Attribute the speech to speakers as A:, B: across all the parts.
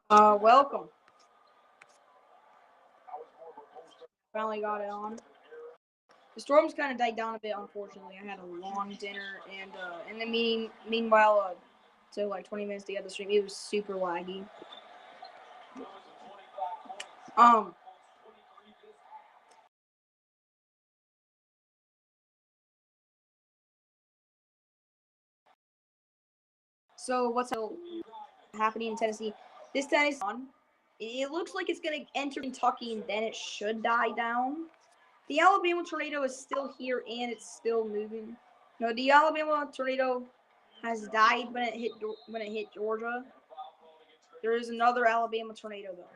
A: Welcome. Finally got it on. The storm's kind of died down a bit, unfortunately. I had a long dinner, and in the meanwhile, it took like 20 minutes to get the stream. It was super laggy. So what's happening in Tennessee? This Tennessee on. It looks like it's gonna enter Kentucky, and then it should die down. The Alabama tornado is still here, and it's still moving. No, the Alabama tornado has died when it hit Georgia. There is another Alabama tornado though,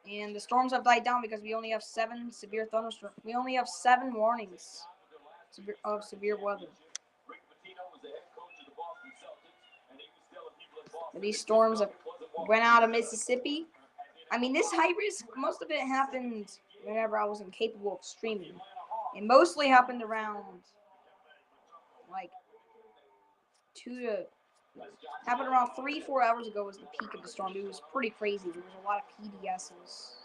A: and the storms have died down because we only have 7 severe thunderstorms. We only have 7 warnings of severe weather. These storms have went out of Mississippi. I mean, this high risk, most of it happened whenever I was incapable of streaming. It mostly happened around like 3-4 hours ago was the peak of the storm. It was pretty crazy. There was a lot of PDSs.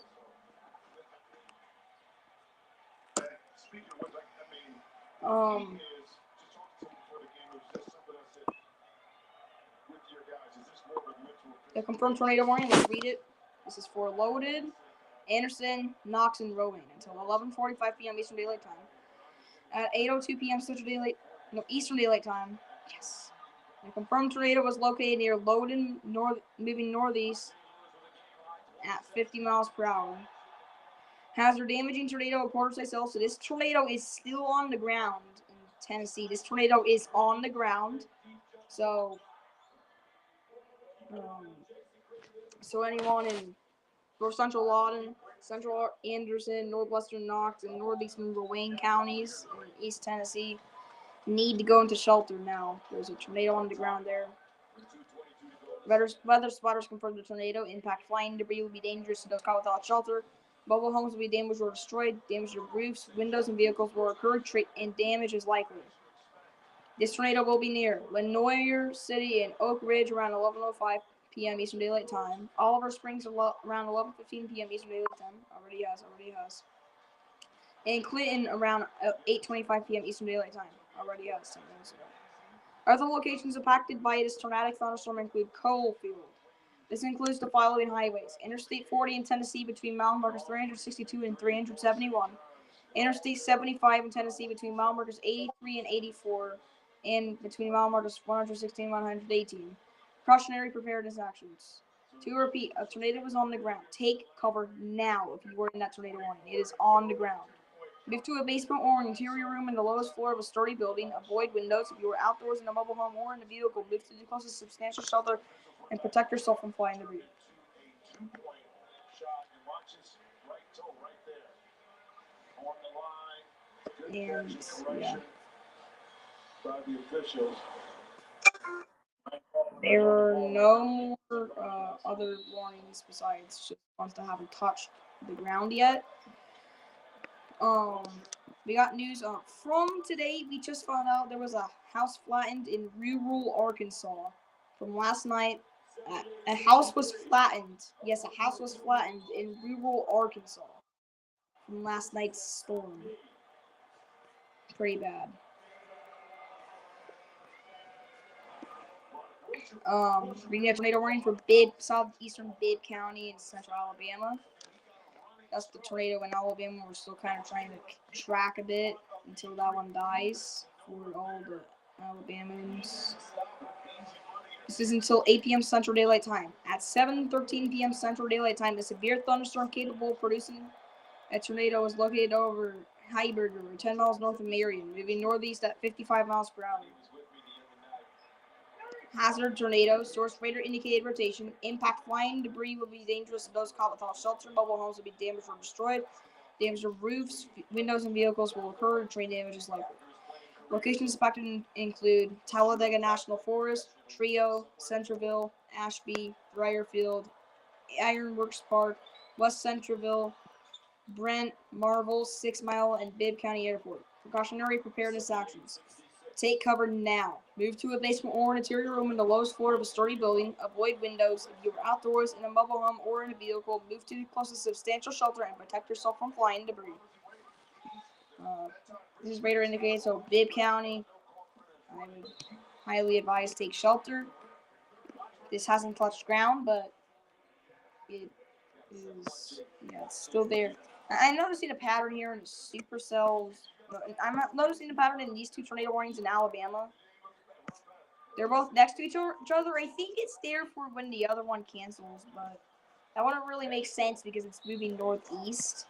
A: The confirmed tornado warning, let's read it. This is for Loaded, Anderson, Knox, and Rowan until 11:45 p.m. Eastern Daylight Time. At 8:02 p.m. Eastern Daylight Time. Yes. The confirmed tornado was located near Loudon, moving northeast at 50 miles per hour. Hazard damaging tornado a quarter size cell. So this tornado is still on the ground in Tennessee. This tornado is on the ground. So anyone in North Central Lawton, Central Anderson, Northwestern Knox, and Northeastern Wayne counties in East Tennessee need to go into shelter now. There's a tornado on the ground there. Weather spotters confirmed the tornado impact. Flying debris will be dangerous to those caught without shelter. Mobile homes will be damaged or destroyed. Damage to roofs, windows, and vehicles will occur, and damage is likely. This tornado will be near Lenoir City and Oak Ridge around 11:05 p.m. Eastern Daylight Time. Oliver Springs around 11:15 p.m. Eastern Daylight Time. Already has. And Clinton around 8:25 p.m. Eastern Daylight Time. Already has 10 minutes ago. Other locations impacted by this tornadic thunderstorm include Coalfield. This includes the following highways: Interstate 40 in Tennessee between mile markers 362 and 371. Interstate 75 in Tennessee between mile markers 83 and 84. And between mile markers 116 and 118. Precautionary preparedness actions. To repeat, a tornado is on the ground. Take cover now if you were in that tornado warning. It is on the ground. Move to a basement or an interior room in the lowest floor of a sturdy building. Avoid windows. If you are outdoors in a mobile home or in a vehicle, move to the closest substantial shelter and protect yourself from flying debris. And yeah. There are no more other warnings besides just ones that haven't touched the ground yet. We got news from today. We just found out there was a house flattened in rural Arkansas from last night. A house was flattened. Yes, a house was flattened in rural Arkansas from last night's storm. Pretty bad. We get tornado warning for southeastern Bibb County in central Alabama. That's the tornado in Alabama. We're still kind of trying to track a bit until that one dies for all the Alabamans. This is until 8 p.m. Central Daylight Time. At 7:13 p.m. Central Daylight Time, the severe thunderstorm capable of producing a tornado is located over Heiberger, 10 miles north of Marion, moving northeast at 55 miles per hour. Hazard tornado, source radar indicated rotation. Impact flying debris will be dangerous to those caught without shelter. Mobile homes will be damaged or destroyed. Damage to roofs, windows, and vehicles will occur. Train damage is likely. Locations impacted include Talladega National Forest, Trio, Centerville, Ashby, Briarfield, Ironworks Park, West Centerville, Brent, Marvel, 6 Mile, and Bibb County Airport. Precautionary preparedness actions. Take cover now. Move to a basement or an interior room in the lowest floor of a sturdy building. Avoid windows. If you are outdoors in a mobile home or in a vehicle, move to the closest substantial shelter and protect yourself from flying debris. This is radar indicated, so Bibb County, I would highly advise take shelter. This hasn't touched ground, but it is, yeah, it's still there. I'm noticing a pattern here in the supercells. I'm not noticing a pattern in these two tornado warnings in Alabama. They're both next to each other. I think it's there for when the other one cancels, but that wouldn't really make sense because it's moving northeast.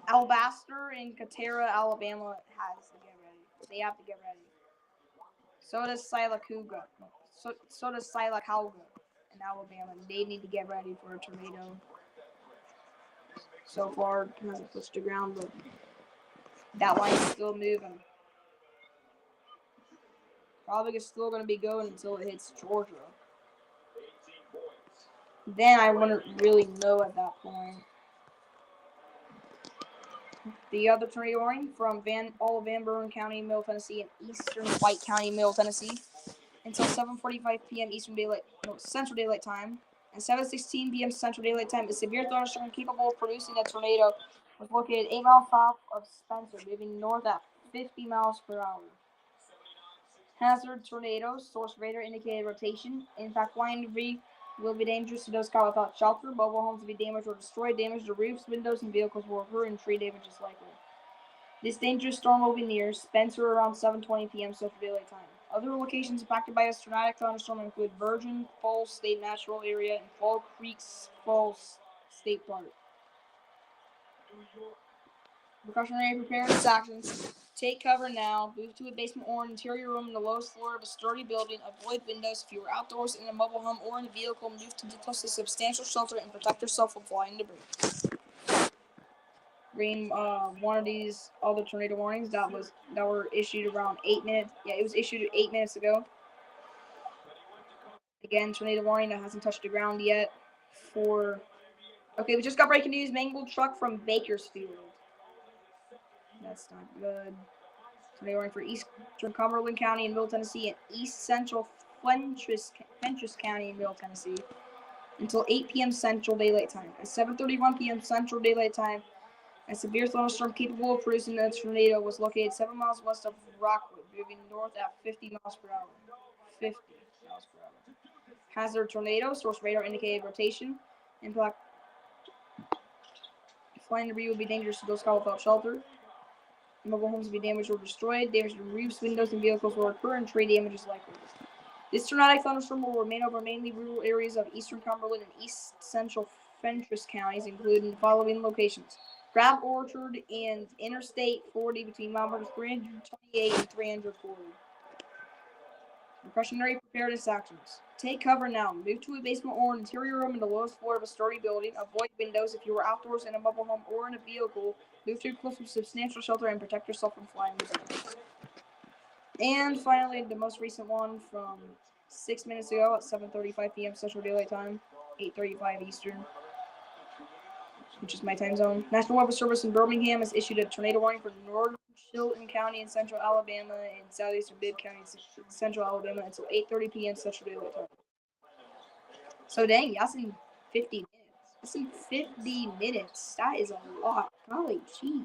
A: Alabaster and Katera, Alabama has to get ready. They have to get ready. So does Sylacauga. So does Sylacauga in Alabama. They need to get ready for a tornado. So far, it hasn't touched the ground, but that line's still moving. Probably it's still going to be going until it hits Georgia. Then I wouldn't really know at that point. The other tornado warning from all of Van Buren County, Middle Tennessee, and eastern White County, Middle Tennessee, until 7:45 p.m. Central Daylight Time, and 7:16 p.m. Central Daylight Time. A severe thunderstorm capable of producing a tornado was located 8 miles south of Spencer, moving north at 50 miles per hour. Hazard tornadoes, source radar indicated rotation. Impact flying debris will be dangerous to those caught without shelter. Mobile homes will be damaged or destroyed. Damage to roofs, windows, and vehicles will occur, and tree damage is likely. This dangerous storm will be near Spencer around 7:20 p.m. Central Daylight Time. Other locations impacted by this tornadic thunderstorm include Virgin Falls State Natural Area and Fall Creek Falls State Park. Precautionary preparedness actions. Take cover now. Move to a basement or an interior room in the lowest floor of a sturdy building. Avoid windows. If you are outdoors in a mobile home or in a vehicle, move to the closest substantial shelter and protect yourself from flying debris. Reading one of these other tornado warnings that were issued around 8 minutes. Yeah, it was issued 8 minutes ago. Again, tornado warning that hasn't touched the ground yet. Okay, we just got breaking news. Mangled truck from Bakersfield. That's not good. Tornado warning for eastern Cumberland County in Middle Tennessee and east central Fentress County in Middle Tennessee until 8 p.m. Central Daylight Time. At 7:31 p.m. Central Daylight Time, a severe thunderstorm capable of producing a tornado was located 7 miles west of Rockwood, moving north at 50 miles per hour. 50 miles per hour. Hazard tornado, source radar indicated rotation. Impact flying debris will be dangerous to those caught without shelter. Mobile homes will be damaged or destroyed. Damage to roofs, windows, and vehicles will occur, and tree damage is likely. This tornadic thunderstorm will remain over mainly rural areas of eastern Cumberland and east central Fentress counties, including the following locations: Crab Orchard and Interstate 40 between mile markers 328 and 340. Precautionary preparedness actions. Take cover now. Move to a basement or an interior room in the lowest floor of a sturdy building. Avoid windows. If you are outdoors in a mobile home or in a vehicle, move to a close to substantial shelter and protect yourself from flying debris. And finally, the most recent one from 6 minutes ago at 7:35 p.m. Central Daylight Time, 8:35 Eastern, which is my time zone. National Weather Service in Birmingham has issued a tornado warning for northern Chilton County in central Alabama and southeastern Bibb County in central Alabama until 8:30 p.m. Central Daylight Time. So dang, that's in 50 minutes. That's in 50 minutes. That is a lot. Golly gee.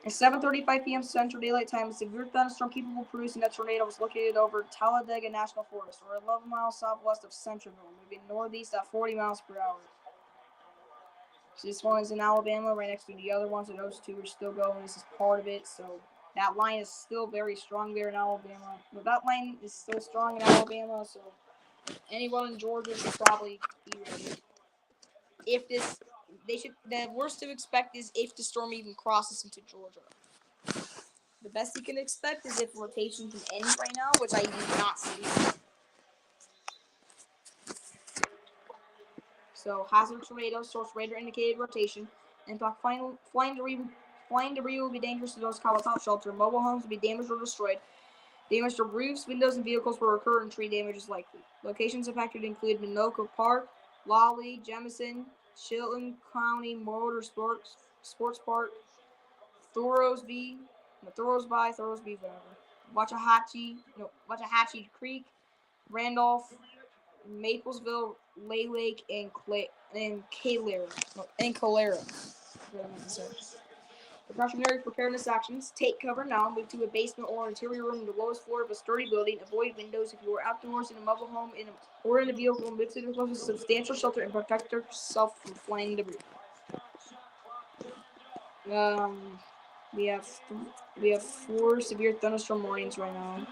A: At 7:35 p.m. Central Daylight Time, a severe thunderstorm capable of producing a tornado was located over Talladega National Forest, or 11 miles southwest of Centreville, moving northeast at 40 miles per hour. So this one is in Alabama, right next to the other ones, so those two are still going. This is part of it, so that line is still very strong there in Alabama. But that line is still strong in Alabama, so anyone in Georgia should probably be ready. The worst to expect is if the storm even crosses into Georgia. The best you can expect is if rotation can end right now, which I do not see. So hazard tornado, source radar indicated rotation. Impact flying debris will be dangerous to those caught without shelter. Mobile homes will be damaged or destroyed. Damage to roofs, windows, and vehicles will occur, and tree damage is likely. Locations affected include Minoka Park, Lawley, Jemison, Chilton County Motor Sports Park, Thorsby, whatever. Waxahachie Creek, Randolph, Maplesville, Lay Lake, and Calera. Precautionary preparedness actions. Take cover now. Move to a basement or interior room in the lowest floor of a sturdy building. Avoid windows if you are outdoors in a mobile home or in a vehicle. Move to the closest substantial shelter and protect yourself from flying debris. We have 4 severe thunderstorm warnings right now.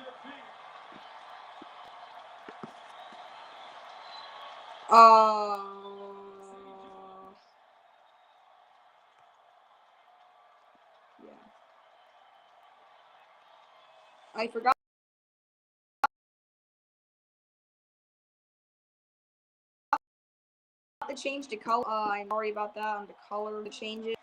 A: Yeah. I forgot to change the color. I'm sorry about that. On the color to change it.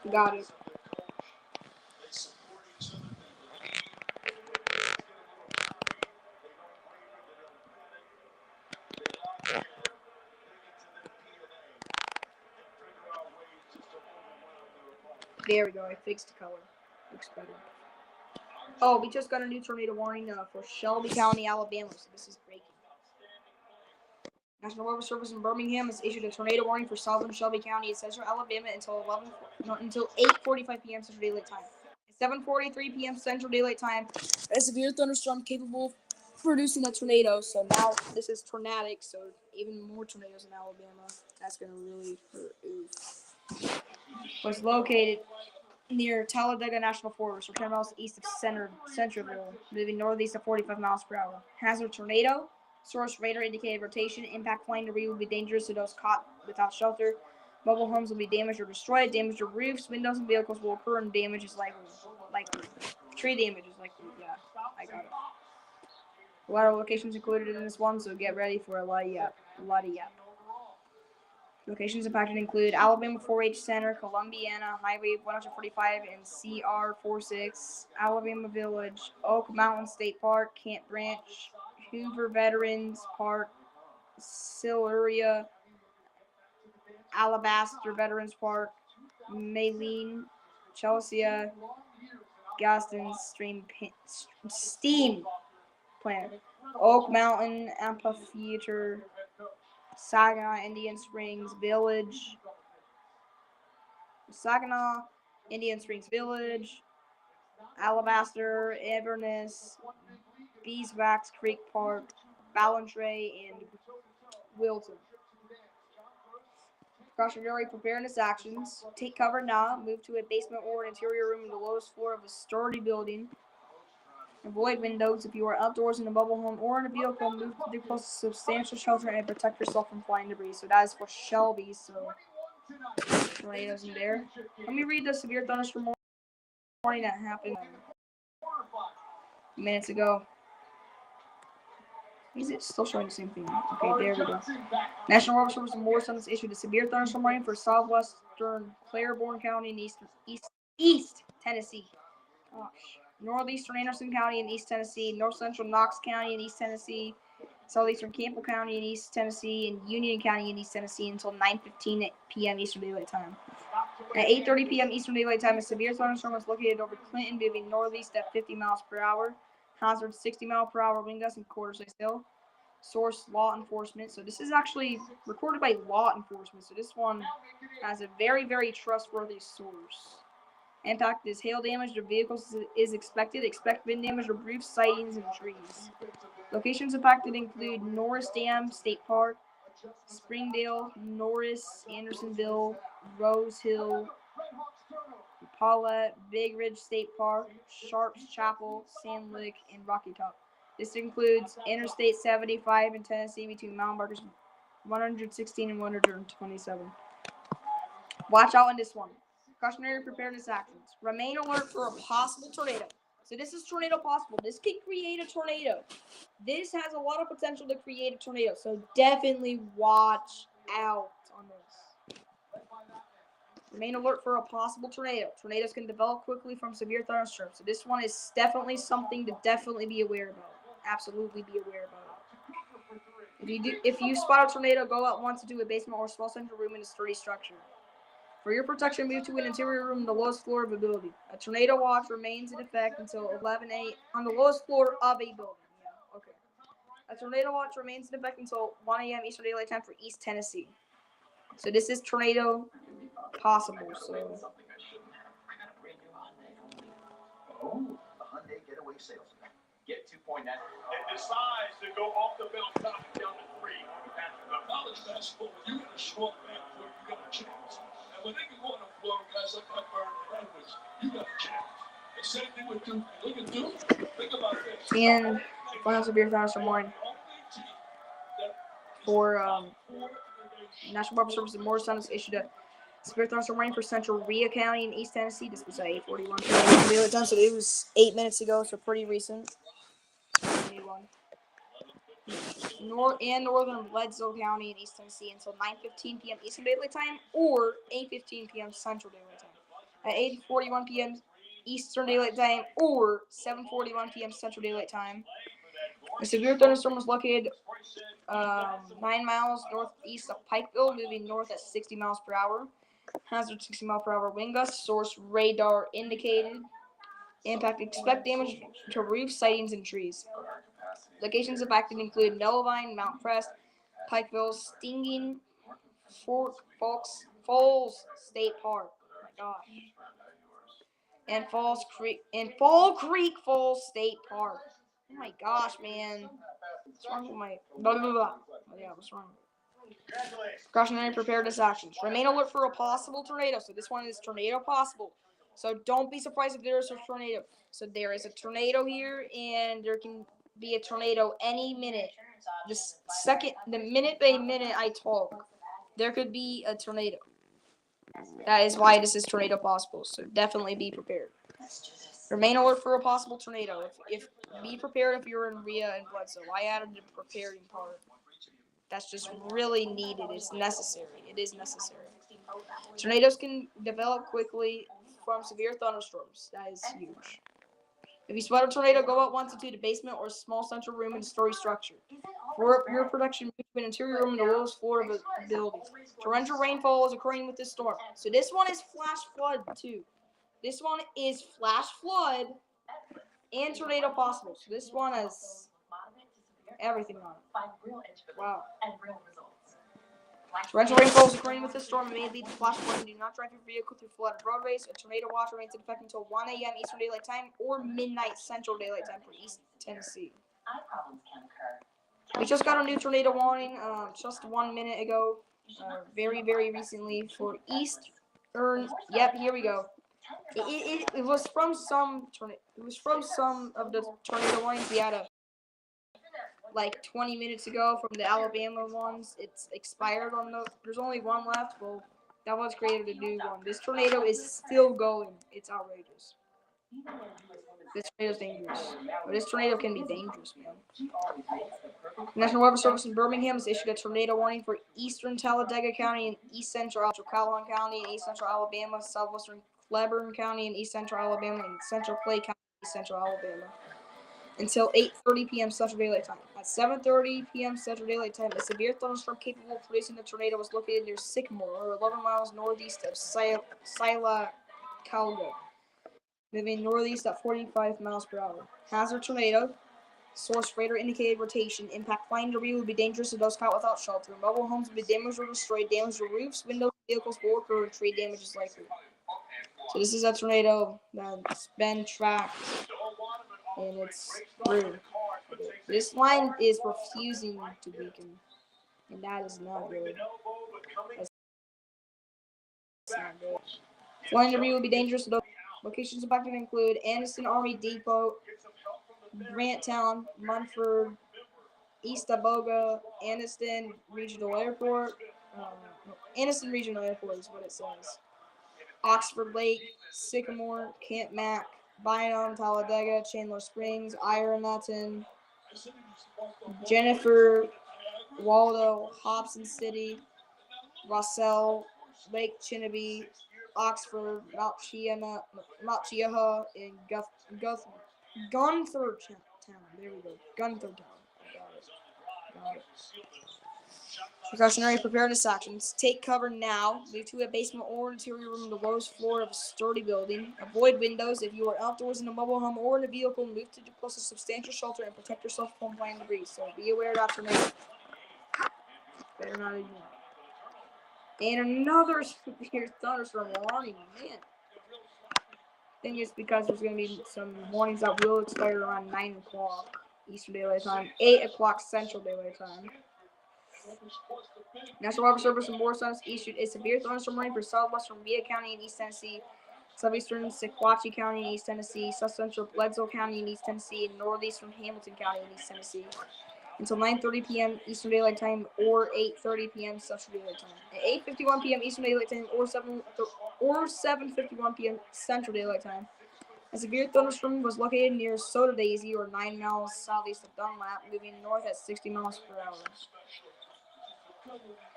A: Got it. There we go. I fixed the color. Looks better. Oh, we just got a new tornado warning for Shelby County, Alabama. So this is breaking. National Weather Service in Birmingham has issued a tornado warning for southern Shelby County and central Alabama until 8:45 p.m. Central Daylight Time. At 7:43 p.m. Central Daylight Time, a severe thunderstorm capable of producing a tornado. So now this is tornadic, so even more tornadoes in Alabama. That's gonna really hurt. Oof. Was located near Talladega National Forest, or 10 miles east of Centerville, moving northeast at 45 miles per hour. Hazard tornado. Source radar indicated rotation. Impact flying debris will be dangerous to those caught without shelter. Mobile homes will be damaged or destroyed. Damage to roofs, windows, and vehicles will occur, and damage is likely. Tree damage is likely. Yeah, I got it. A lot of locations included in this one, so get ready for a lot of yap. Locations impacted include Alabama 4-H Center, Columbiana, Highway 145 and CR46, Alabama Village, Oak Mountain State Park, Camp Branch, Hoover Veterans Park, Siluria, Alabaster Veterans Park, Maline, Chelsea, Gaston Steam Plant, Oak Mountain Amphitheater, Saginaw Indian Springs Village, Alabaster, Inverness, Beeswax Creek Park, Ballantrae, and Wilton. Precautionary preparedness actions. Take cover now. Move to a basement or an interior room in the lowest floor of a sturdy building. Avoid windows if you are outdoors in a mobile home or in a vehicle. Move to the closest substantial shelter and protect yourself from flying debris. So that is for Shelby. So tornadoes in there. Let me read the severe thunderstorm warning that happened minutes ago. Is it still showing the same thing? Okay, there we go. National Weather Service in Morristown has issued a severe thunderstorm warning for southwestern Claiborne County and East Tennessee. Gosh. Northeastern Anderson County in East Tennessee, north central Knox County in East Tennessee, southeastern Campbell County in East Tennessee, and Union County in East Tennessee until 9:15 p.m. Eastern Daylight Time. At 8:30 p.m. Eastern Daylight Time, a severe thunderstorm was located over Clinton, moving northeast at 50 miles per hour. Hazard 60 mile per hour wind gusts and quarters still. Source law enforcement. So this is actually recorded by law enforcement. So this one has a very, very trustworthy source. Impact is hail damage to vehicles is expected. Expect wind damage to roofs, sightings, and trees. Locations impacted include Norris Dam State Park, Springdale, Norris, Andersonville, Rose Hill, Paulette, Big Ridge State Park, Sharps Chapel, Sand Lick, and Rocky Top. This includes Interstate 75 in Tennessee between mile markers 116 and 127. Watch out in this one. Cautionary preparedness actions. Remain alert for a possible tornado. So this is tornado possible. This could create a tornado. This has a lot of potential to create a tornado. So definitely watch out on this. Remain alert for a possible tornado. Tornadoes can develop quickly from severe thunderstorms. So this one is definitely something to definitely be aware about. Absolutely be aware about it. If you spot a tornado, go out once into a basement or small central room in a sturdy structure. For your protection, move to an interior room on the lowest floor of a building. A tornado watch remains in effect until 11 a.m. on the lowest floor of a building. Yeah, okay. A tornado watch remains in effect until 1 a.m. Eastern Daylight Time for East Tennessee. So this is tornado possible. So.
B: Oh, the Hyundai Getaway Sales Event. Get 2.9. It decides to go off the bell top down to 3. College basketball, when you got a short backcourt, you got a chance. And when they can go on the floor, guys like that Burn and Edwards, you got a chance. The same thing with Duke. Look at Duke. Think about this.
A: And final severe thunderstorm warning for National Weather Service in Morristown has issued a severe thunderstorm warning for Central Rhea County in East Tennessee. This was at 8:41 p.m. So it was 8 minutes ago, so pretty recent. Northern Bledsoe County in East Tennessee until 9:15 p.m. Eastern Daylight Time or 8:15 p.m. Central Daylight Time. At 8:41 p.m. Eastern Daylight Time or 7:41 p.m. Central Daylight Time. The severe thunderstorm was located 9 miles northeast of Pikeville, moving north at 60 miles per hour. Hazard 60 mile per hour wind gusts. Source radar indicated. Impact. Expect damage to roofs, sidings, and trees. Locations affected include Nellavine, Mount Crest, Pikeville, Stinging, Falls State Park. Oh my gosh. And Fall Creek Falls State Park. Oh my gosh, man. What's wrong with my blah blah blah? Oh yeah, what's wrong? Precautionary preparedness actions. Remain alert for a possible tornado. So this one is tornado possible. So don't be surprised if there is a tornado. So there is a tornado here, and there can be a tornado any minute. The minute by minute I talk, there could be a tornado. That is why this is tornado possible. So definitely be prepared. Remain alert for a possible tornado. If be prepared if you're in Rhea and Bledsoe. I added the preparing part. That's just really needed. It's necessary. It is necessary. Tornadoes can develop quickly from severe thunderstorms. That is huge. If you spot a tornado, go out once into the basement or small central room in a story structure. For your protection, move to an interior room in the lowest floor of a building. Torrential rainfall is occurring with this storm. So this one is flash flood too. This one is flash flood and tornado possible. So this one has everything on it. Wow. Torrential rainfall is occurring with this storm and may lead to flash flooding. Do not drive your vehicle through flooded roadways. A tornado watch remains in effect until 1 a.m. Eastern Daylight Time or midnight Central Daylight Time for East Tennessee. We just got a new tornado warning just 1 minute ago, very, very recently for Eastern. Yep, here we go. It was from some tornado. It was from some of the tornado warnings we had like 20 minutes ago from the Alabama ones. It's expired on those. There's only one left. Well, that was created a new one. This tornado is still going. It's outrageous. This tornado is dangerous. But this tornado can be dangerous, man. National Weather Service in Birmingham has issued a tornado warning for eastern Talladega County and east central Calhoun County and east central Alabama, southwestern Cleburne County and east central Alabama, and central Clay County and east central Alabama until 8:30 p.m. Central Daylight Time. At 7:30 p.m. Central Daylight Time, a severe thunderstorm capable of producing a tornado was located near Sycamore, or 11 miles northeast of Sila, Calga, moving northeast at 45 miles per hour. Hazard tornado. Source radar indicated rotation. Impact flying debris would be dangerous to those caught without shelter. Mobile homes would be damaged or destroyed. Damage to roofs, windows, vehicles will occur, and tree damage is likely. So this is a tornado that's been tracked, and it's through. This line is refusing to weaken, and that is not good. That's not good. Flying debris will be dangerous. Locations impacted include Anniston Army Depot, Granttown, Munford, East Aboga, Anniston Regional Airport. Anniston Regional Airport is what it says. Oxford Lake, Sycamore, Camp Mac, Bynum, Talladega, Chandler Springs, Ironton, Jennifer, Waldo, Hobson City, Rossell, Lake Chinnaby, Oxford, Mount Cheaha, and Gunther Town. There we go. Gunther Town. Got it. Precautionary preparedness actions. Take cover now. Move to a basement or interior room on the lowest floor of a sturdy building. Avoid windows. If you are outdoors in a mobile home or in a vehicle, move to the closest substantial shelter and protect yourself from flying debris. So be aware of that tornado. Better not ignore it. And another severe thunderstorm warning. Man. I think it's because there's going to be some warnings that will expire around 9 o'clock Eastern Daylight Time, 8 o'clock Central Daylight Time. National Weather Service in Morristown has issued a severe thunderstorm warning for southwestern Villa County in East Tennessee, southeastern Sequatchie County in East Tennessee, south central Bledsoe County in East Tennessee, and northeastern Hamilton County in East Tennessee until 9:30 p.m. Eastern Daylight Time or 8:30 p.m. Central Daylight Time. At 8:51 p.m. Eastern Daylight Time or 7:51 p.m. Central Daylight Time, a severe thunderstorm was located near Soda Daisy, or 9 miles southeast of Dunlap, moving north at 60 miles per hour.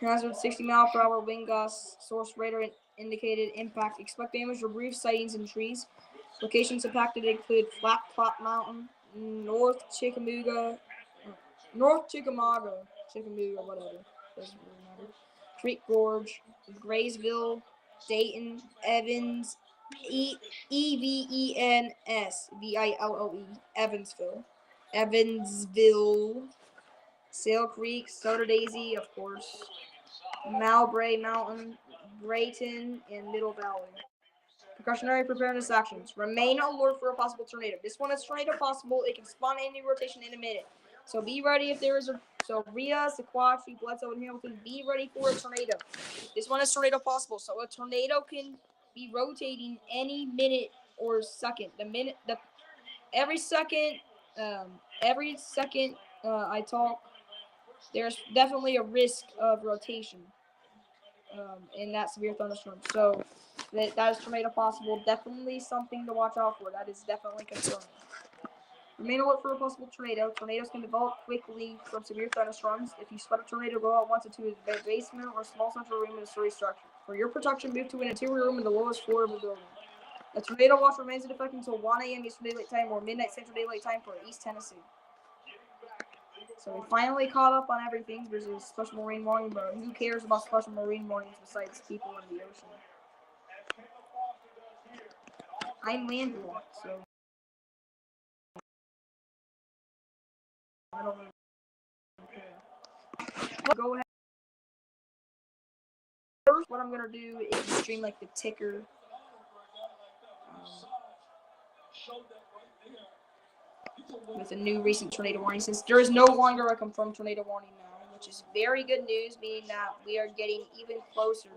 A: Hazard 60-mile-per-hour wind gusts. Source radar indicated impact. Expect damage or brief sightings in trees. Locations impacted include Flat Top Mountain, North Chickamauga, whatever. Doesn't really matter. Creek Gorge, Graysville, Dayton, Evans, Evensville, Evansville, Sale Creek, Soda Daisy, of course, Malbray Mountain, Brayton, and Middle Valley. Precautionary preparedness actions. Remain alert for a possible tornado. This one is tornado possible. It can spawn any rotation in a minute. So be ready if there is a... So Rhea, Sequatchie, Bledsoe, and Hamilton, be ready for a tornado. This one is tornado possible. So a tornado can be rotating any minute or second. Every second I talk, there's definitely a risk of rotation in that severe thunderstorm. So that is tornado possible. Definitely something to watch out for. That is definitely concerning. Remain alert for a possible tornado. Tornadoes can develop quickly from severe thunderstorms. If you spot a tornado, go out once or two to a basement or small central room in a story structure. For your protection, move to an interior room in the lowest floor of the building. A tornado watch remains in effect until 1 a.m. Eastern Daylight Time or midnight Central Daylight Time for East Tennessee. So we finally caught up on everything. There's a special marine warning, but who cares about special marine warnings besides people in the ocean? I'm landlocked, so I don't really care. Go ahead. First, what I'm gonna do is stream like the ticker. With a new recent tornado warning, since there is no longer a confirmed tornado warning now, which is very good news, meaning that we are getting even closer.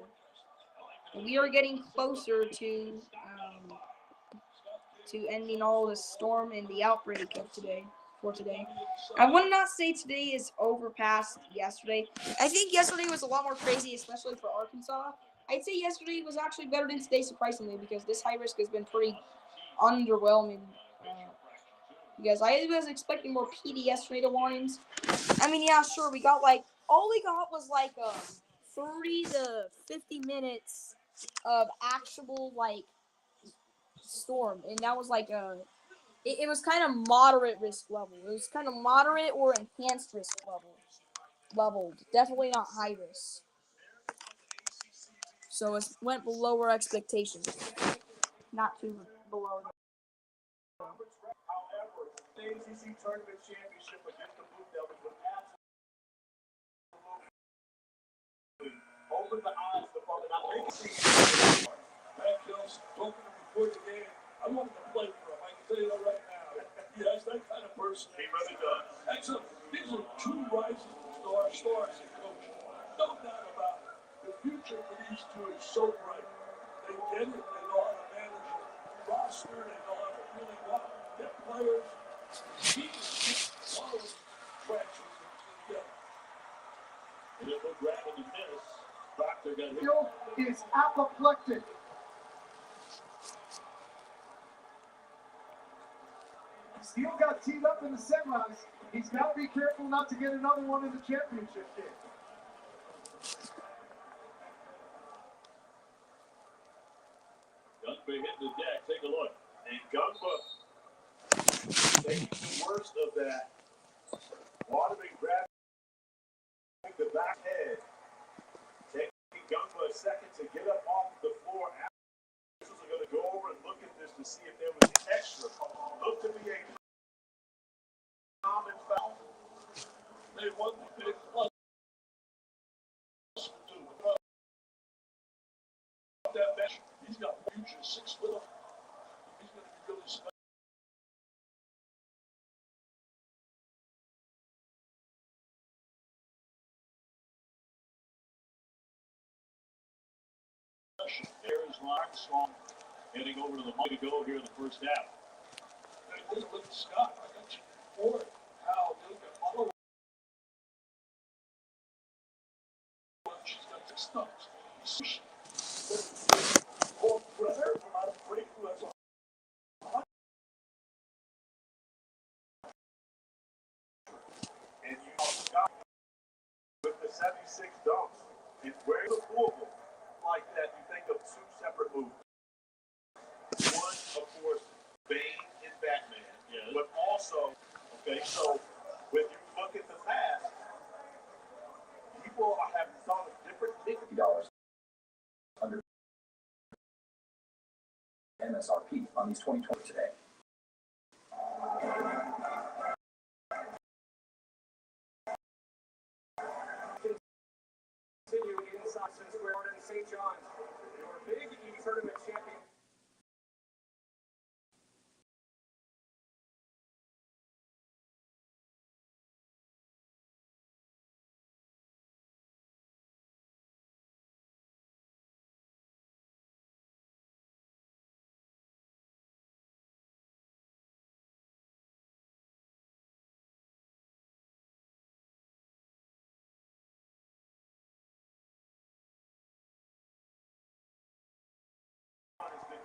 A: We are getting closer to ending all the storm and the outbreak of today. I would not say today is over past yesterday. I think yesterday was a lot more crazy, especially for Arkansas. I'd say yesterday was actually better than today, surprisingly, because this high risk has been pretty underwhelming. Because I was expecting more PDS tornado warnings. I mean, yeah, sure, all we got was 30 to 50 minutes of actual, storm. And that was it was kind of moderate risk level. It was kind of moderate or enhanced risk leveled. Definitely not high risk. So it went below our expectations. Not too below.
B: The ACC Tournament Championship against the Blue Devils was absolutely open the eyes of the public. I think it's Matt Jones spoken before the game. I wanted to play for him. I can tell you that right now. Yes, that kind of person. He really does. These are two rising stars in coaching. No doubt about it. The future for these two is so bright. They get it. They roster, and they'll have a really lot of players. He's one of those tractions together. And if we're grabbing the miss, Proctor got hit.
C: Field is apoplectic. Steele got teed up in the semis. He's got to be careful not to get another one in the championship game.
B: Gunba hitting the deck. Take a look. And Gunba taking the worst of that. Waterman grabbing the back head. Taking Gunba a second to get up off the floor. Officials are going to go over and look at this to see if there was an extra. Look to be a common foul. They won the big plus. That measure. He's got future 6 foot. He's going to be really special. There is Armstrong heading over to the money to go here in the first half. Hey, look at Scott. I got you for it. How look at follow. She's got the stumps. And you know Scott with the 76 dumps. And where's the movable like that? You think of 2 separate moves. One, of course, Bane and Batman. Yes. But also, okay, so when you look at the past, people have thought of different
D: $50 under MSRP on these 2020 today.
C: Continue inside Square Garden, St. John's. Your Big E tournament champion.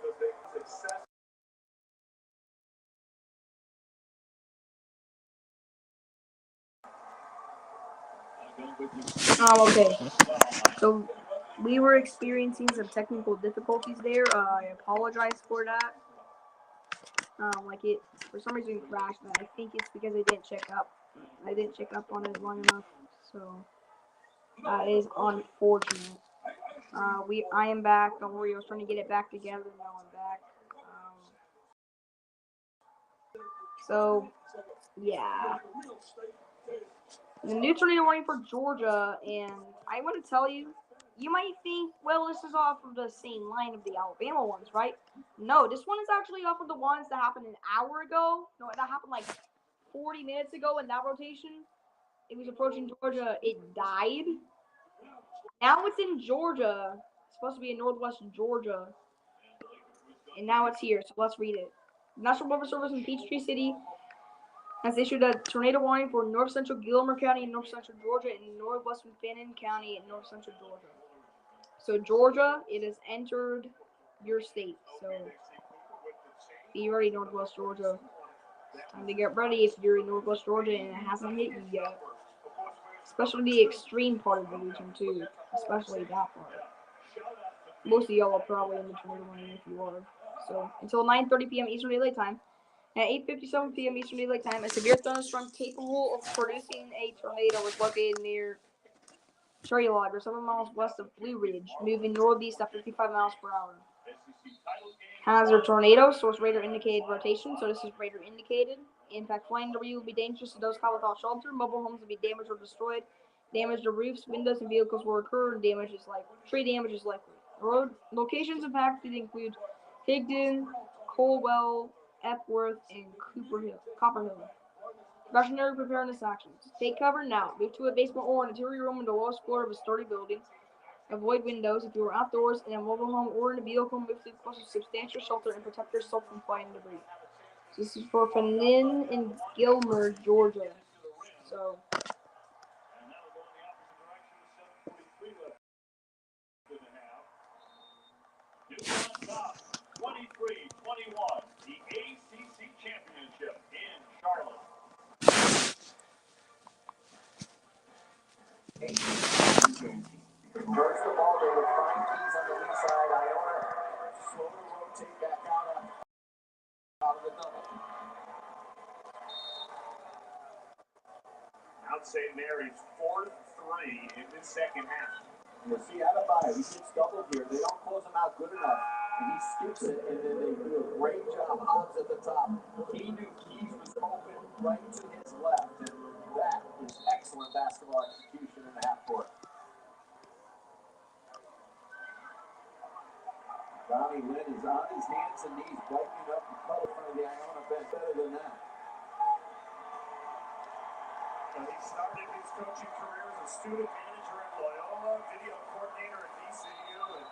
B: because they success.
A: Okay. So we were experiencing some technical difficulties there. I apologize for that. Like it for some reason crashed, but I think it's because I didn't check up. I didn't check up on it long enough, so that is unfortunate. I am back. Don't worry, I was trying to get it back together. Now I'm back. So yeah. The new tornado warning for Georgia, and I want to tell you, you might think, well, this is off of the same line of the Alabama ones, right? No, this one is actually off of the ones that happened an hour ago. No, that happened like 40 minutes ago in that rotation. It was approaching Georgia. It died. Now it's in Georgia. It's supposed to be in northwest Georgia. And now it's here, so let's read it. National Weather Service in Peachtree City has issued a tornado warning for north central Gilmer County in north central Georgia and northwestern Fannin County in north central Georgia. So Georgia, it has entered your state. So be ready, northwest Georgia. Time to get ready if you're in northwest Georgia and it hasn't hit you yet. Especially the extreme part of the region too. Especially that part. Most of y'all are probably in the tornado warning if you are. So until 9:30 p.m. Eastern Daylight Time. At 8:57 p.m. Eastern Daylight Time, a severe thunderstorm capable of producing a tornado was located near Cherry Log, or 7 miles west of Blue Ridge, moving northeast at 55 miles per hour. Hazard tornado, source radar indicated rotation, so this is radar indicated. Impact flying debris will be dangerous to those caught without shelter. Mobile homes will be damaged or destroyed. Damage to roofs, windows, and vehicles will occur. Damage is likely. Tree damage is likely. Road locations impacted include Higdon, Colwell, Epworth, and Copper Hill. Precautionary preparedness actions. Take cover now. Move to a basement or an interior room in the lowest floor of a sturdy building. Avoid windows if you are outdoors in a mobile home or in a vehicle. Move to a substantial shelter and protect yourself from flying debris. So this is for Fannin in Gilmer, Georgia. So.
B: On top, 23-21, the ACC Championship in Charlotte.
D: First of all, they would find keys on the weak side. Iona slowly rotate back out of the double.
B: Mount St. Mary's 4-3 in the second half.
D: You see, Adebayo, he gets doubled here. They don't close him out good enough. And he skips it, and then they do a great job. Hobbs at the top. He knew Keys was open right to his left, and that is excellent basketball execution in the half court. Ronnie Lynn is on his hands and knees, brightening up the color front of the Iona bench. Better than that.
B: He started his coaching career as a student manager at Loyola, video coordinator at VCU, and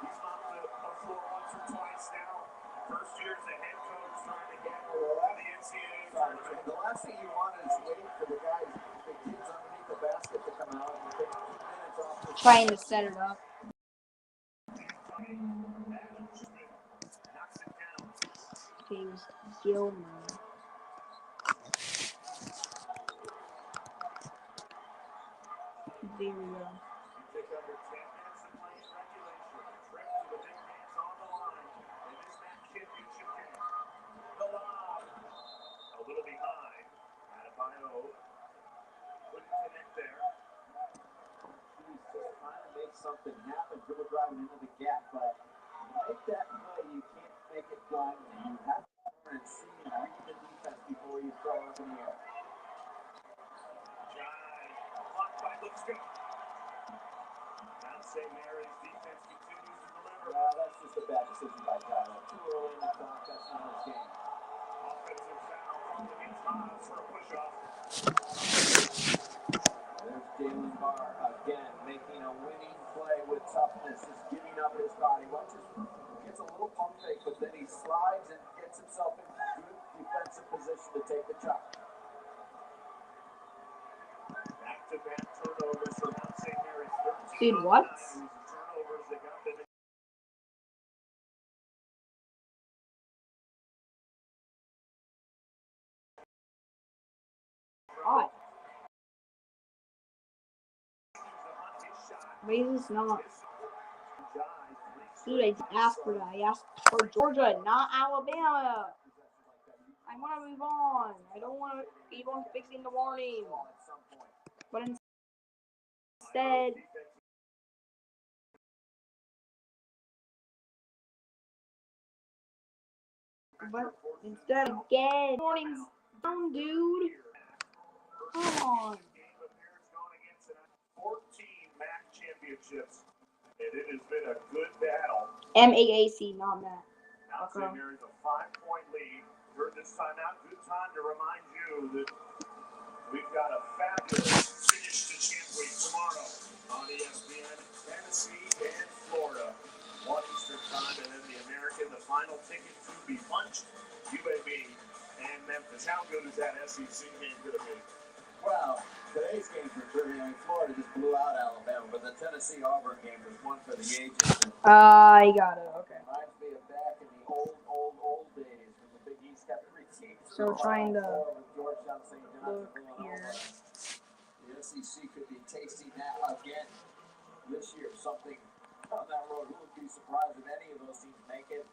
B: he's mopped the floor once or twice now. First year as a head coach, trying to get to the NCAA tournament.
D: The last thing you want is waiting for the guys, the kids underneath the basket to come out and take 2 minutes off the
A: Trying to set it up. James Gilmer. There we go.
B: Take under 10 minutes to play in regulation. Trip to the big man's on the line in this MAC championship game. The lob. A little behind. Adebayo couldn't connect there.
D: He's just trying to make something happen. Dribble driving into the gap, but to make that play, you can't make it blindly. You have to turn and see and read the defense before you throw it in the air.
B: Blocked by Lipscomb. Mount St. Mary's defense continues to deliver.
D: That's just a bad decision by Jai. Too early in the clock. That's not his game.
B: Offensive foul from the Hobbs for a push-off.
D: There's Jalen Barr again making a winning play with toughness, just giving up his body. Gets a little pump fake, but then he slides and gets himself in good defensive position to take the shot.
B: Back-to-back turnovers for Mount St. Mary's.
A: Dude, what?
B: Turnovers that got them in.
A: God. Maybe it's not. Dude, I asked for that. I asked for Georgia, not Alabama. I want to move on. I don't want to keep on fixing the warning. But instead, again, warning's down, dude. Come on.
B: 14 MAC championships, and it has been a good battle.
A: MAAC, not Matt.
B: Mount St. Mary's a 5-point lead. For this time out, good time to remind you that we've got a fabulous finish to Champ Week tomorrow on ESPN, Tennessee and Florida, 1 Eastern time, and then the American, the final ticket to be punched, UAB and Memphis. How good is that SEC game going to be?
D: Well, today's games were pretty. I mean, Florida just blew out Alabama, but the Tennessee-Auburn game was one for the ages.
A: I got it. Okay.
D: Reminds me of back in the old days when the Big East kept three teams.
A: So trying to
D: Georgetown, St. John's,
A: look here.
D: The SEC could be tasting that again this year. Something on that road. Who would be surprised if any of those teams make it?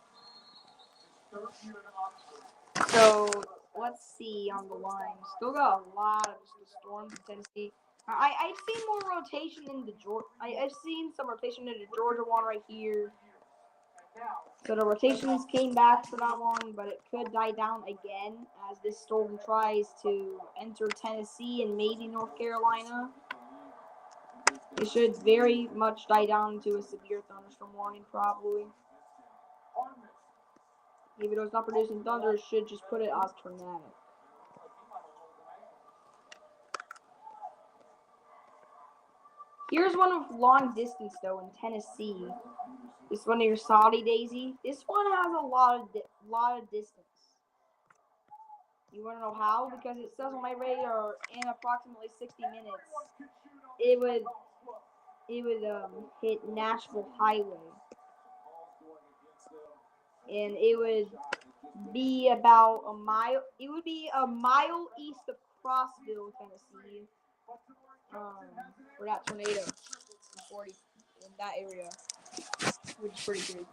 D: Third year in Oxford.
A: So let's see on the line. Still got a lot of the Storms in Tennessee. I've seen more rotation in the Georgia. I've seen some rotation in the Georgia one right here. So the rotations came back for that one, but it could die down again as this storm tries to enter Tennessee and maybe North Carolina. It should very much die down to a severe thunderstorm warning, probably. Even though it's not producing thunder, it should just put it as tornadic. Here's one of long distance though in Tennessee. This one near Saudi Daisy. This one has a lot of distance. You want to know how? Because it says on my radar in approximately 60 minutes, it would hit Nashville Highway, and it would be about a mile. It would be a mile east of Crossville, Tennessee, for that tornado in 40 in that area, which is pretty big.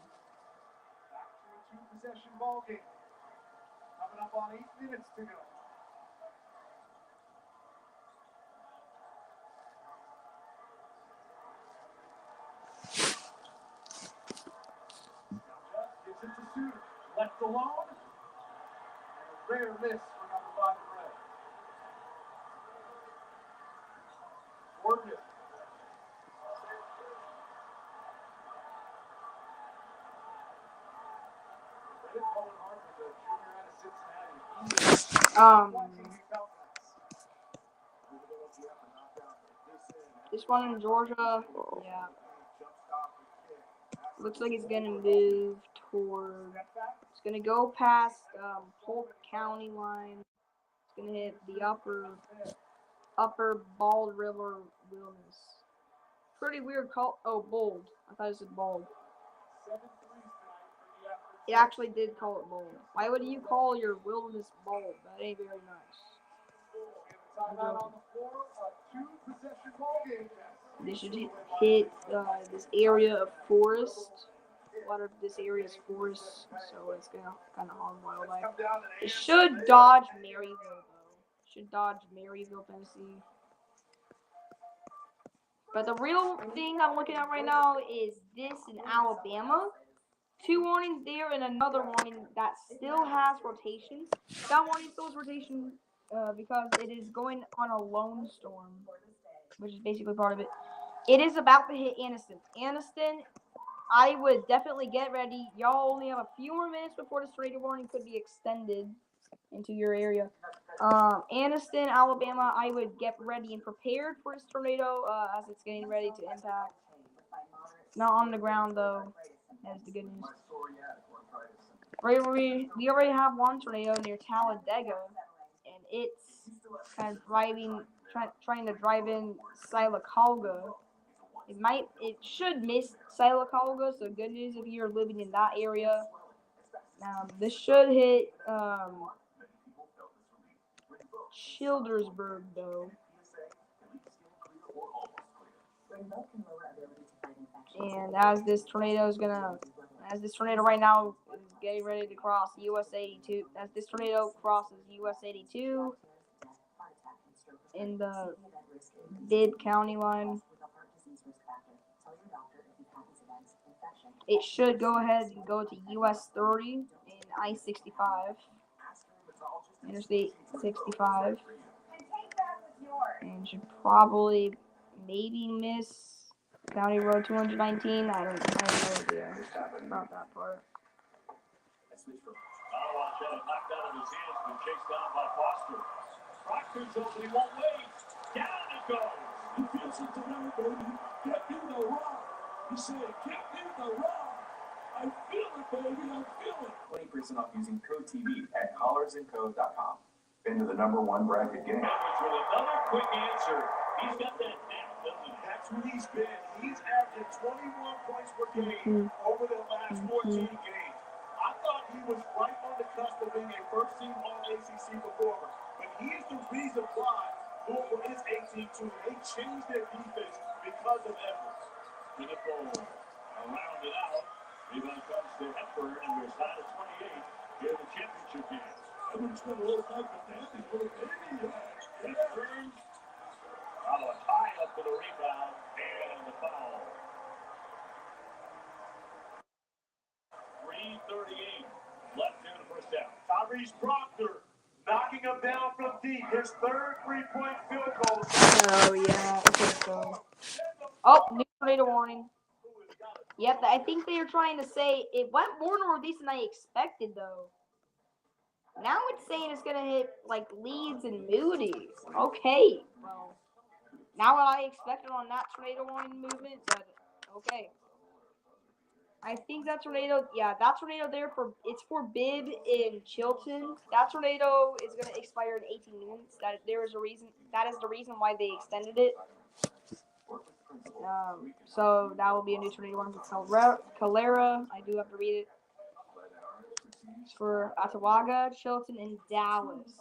C: Two-possession ball game. Coming up on 8 minutes to go. Gets it to Suter. Left alone. And a rare miss for number 5 Red. Gordon.
A: This one in Georgia, yeah. Looks like it's gonna move toward. It's gonna go past Polk County line. It's gonna hit the upper Bald River Wilderness. Pretty weird call. Oh, Bold. I thought it said Bald. It actually did call it Bold. Why would you call your wilderness Bold? That ain't very nice. They should hit this area of forest. A lot of this area is forest, so it's gonna kind of harm wildlife. It should dodge Maryville, though. It should dodge Maryville, Tennessee. But the real thing I'm looking at right now is this in Alabama. 2 warnings there and another warning that still has rotations. That warning still has rotation because it is going on a lone storm, which is basically part of it. It is about to hit Anniston. Anniston, I would definitely get ready. Y'all only have a few more minutes before this tornado warning could be extended into your area. Anniston, Alabama, I would get ready and prepared for this tornado as it's getting ready to impact. Not on the ground, though. That's the good news. We already have one tornado near Talladega, and it's kind of trying to drive in Sylacauga. It should miss Sylacauga, so good news if you're living in that area. This should hit Childersburg, though. And as this tornado right now is getting ready to cross US 82, as this tornado crosses US 82 in the Bibb County line, it should go ahead and go to US 30 and I-65, Interstate 65, and should probably maybe miss County Road 219. I have no idea about that part.
B: Knocked out of his hands, been chased down by Foster. Proctor's open, he won't wait. Down it goes.
E: He feels it tonight, baby. Get in the rock. He said, get in the rock. I feel it, baby. I feel it.
F: 20% off using code TV at collarsandco.com. Into the #1 bracket game.
B: With another quick answer. He's got that knack, doesn't he?
E: That's what he's been. He's averaging 21 points per game over the last 14 games. I thought he was right on the cusp of being a first-team All-ACC performer, but he's the reason why Louisville is 18-2. They changed their defense because of Edwards.
B: Pinnacle around it out. Rebound comes to Hepburn, and we're tied at 28 here in the championship game.
E: Edwards spent a little time with that. He's a little baby.
B: Hepburn. Follow high up for the rebound and the foul. 3:38 left in the first half.
E: Tyrese Proctor knocking him down from deep. His third three-point field goal.
A: Oh, yeah, I think so. Oh, new tornado warning. Yep, I think they are trying to say it went more northeast than I expected, though. Now it's saying it's going to hit, like, Leeds and Moody. Okay. Well, Not what I expected on that tornado warning movement, but okay. I think that tornado, yeah, that tornado there it's for Bibb in Chilton. That tornado is gonna expire in 18 minutes. That is the reason why they extended it. So that will be a new tornado warning for Calera. I do have to read it. It's for Ottawa, Chilton, and Dallas.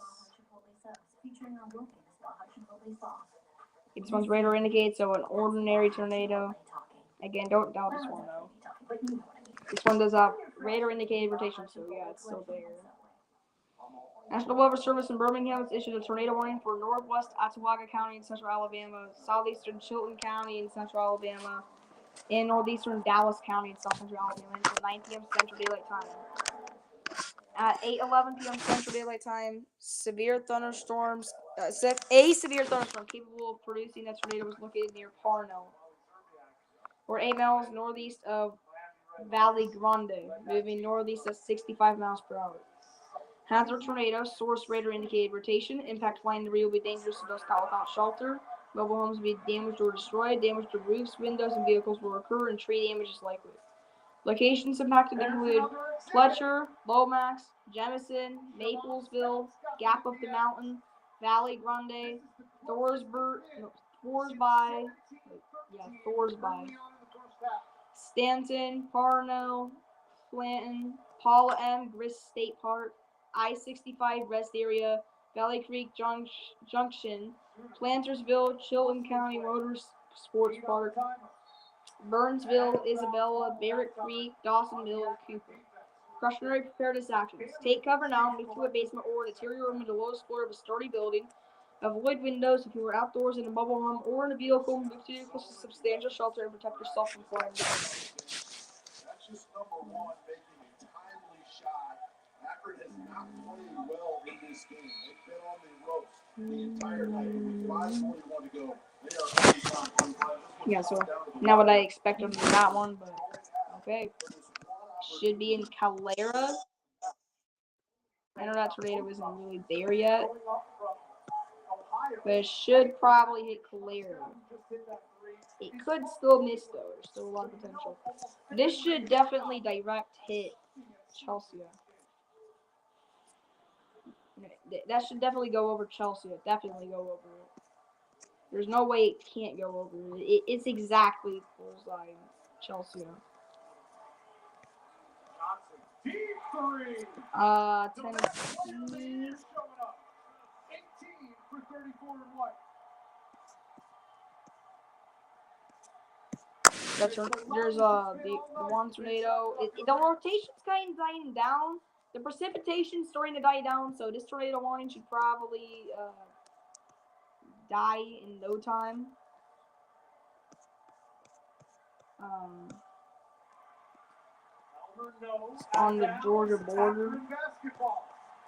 A: This one's radar indicated, so an ordinary tornado. Again, don't doubt this one though. This one does have radar indicated rotation, so yeah, it's still there. National Weather Service in Birmingham has issued a tornado warning for northwest Ottawa County in central Alabama, southeastern Chilton County in central Alabama, and northeastern Dallas County in south central Alabama until 9 p.m. Central Daylight Time. At 8:11 p.m. Central Daylight Time, a severe thunderstorm capable of producing a tornado was located near Parnell, or 8 miles northeast of Valley Grande, moving northeast at 65 miles per hour. Hazard tornado, source radar indicated rotation, impact flying debris will be dangerous to those caught without shelter. Mobile homes will be damaged or destroyed. Damage to roofs, windows, and vehicles will occur, and tree damage is likely. Locations impacted include Fletcher, Lomax, Jemison, Maplesville, Gap of the Mountain, Valley Grande, Thorsby, Stanton, Parnell, Clanton, Paula M. Grist State Park, I-65 Rest Area, Valley Creek Junction, Plantersville, Chilton County Motor Sports Park, Burnsville, Isabella, Barrett Creek, Dawsonville, and Cooper. Precautionary preparedness actions. Take cover now, move to a basement or an interior room in the lowest floor of a sturdy building. Avoid windows if you are outdoors in a mobile home or in a vehicle. Move to substantial shelter and protect yourself from flying debris.
E: That's just number one, making a timely shot. Akron has not played well in this game. They've been on the ropes the entire night. With 5:41 to go, they are
A: yeah, so not what I expected from that one, but okay. Should be in Calera. I know that tornado isn't really there yet, but it should probably hit Calera. It could still miss though. There's still a lot of potential. This should definitely direct hit Chelsea. That should definitely go over Chelsea. Definitely go over it. There's no way it can't go over it. It's exactly bullseye Chelsea. Tennessee. There's the one tornado. The rotation's kind of dying down. The precipitation's starting to die down, so this tornado warning should probably die in no time. On the Georgia border.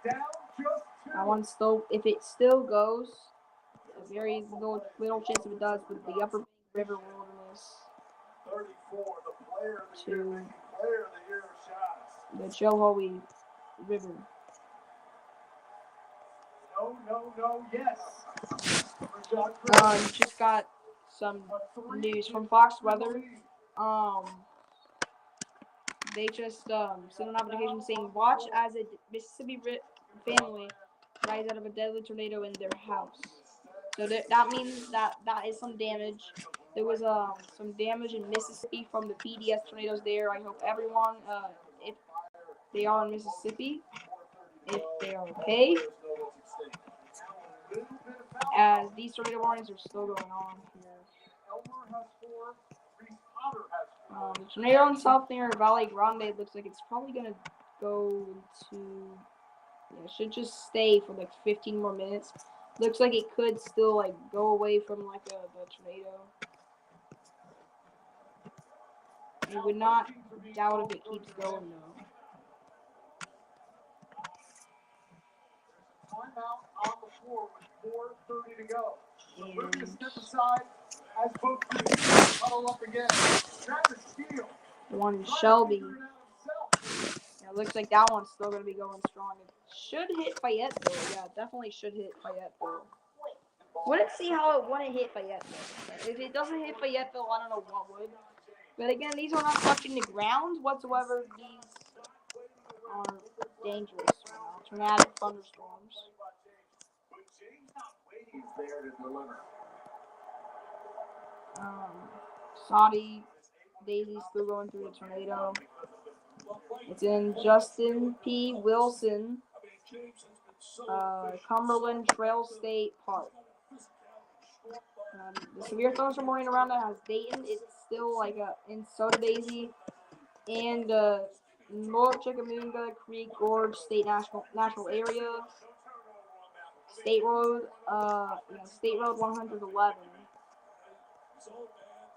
A: That one still, if it still goes, a very little chance if it does, but the Upper River Wilderness to the Chilhowie River. Just got some news from Fox Weather. They just sent an application saying, watch as a Mississippi family dies out of a deadly tornado in their house. So that means that is some damage. There was some damage in Mississippi from the PDS tornadoes there. I hope everyone, if they are in Mississippi, if they are okay, as these tornado warnings are still going on here. The tornado in south near Valley Grande looks like it's probably going to go into, it should just stay for like 15 more minutes. Looks like it could still like go away from like the tornado. I would not doubt if it keeps going though.
C: Timeout on the floor with 4:30 to go. So we're going to step aside as both teams huddle up again. Travis Steele.
A: The one in Shelby. Yeah, it looks like that one's still going to be going strong. It should hit Fayetteville. Yeah, definitely should hit Fayetteville. Wouldn't see how it wouldn't hit Fayetteville. If it doesn't hit Fayetteville, I don't know what would. But again, these are not touching the ground whatsoever. These are dangerous right now. Tornadic thunderstorms.
D: He's there to deliver.
A: Saudi Daisy still going through the tornado. It's in Justin P. Wilson, Cumberland Trail State Park. The severe thunderstorm warning around that has Dayton. It's still like in Soda Daisy and North Chickamauga Creek Gorge State National Area. State Road 111.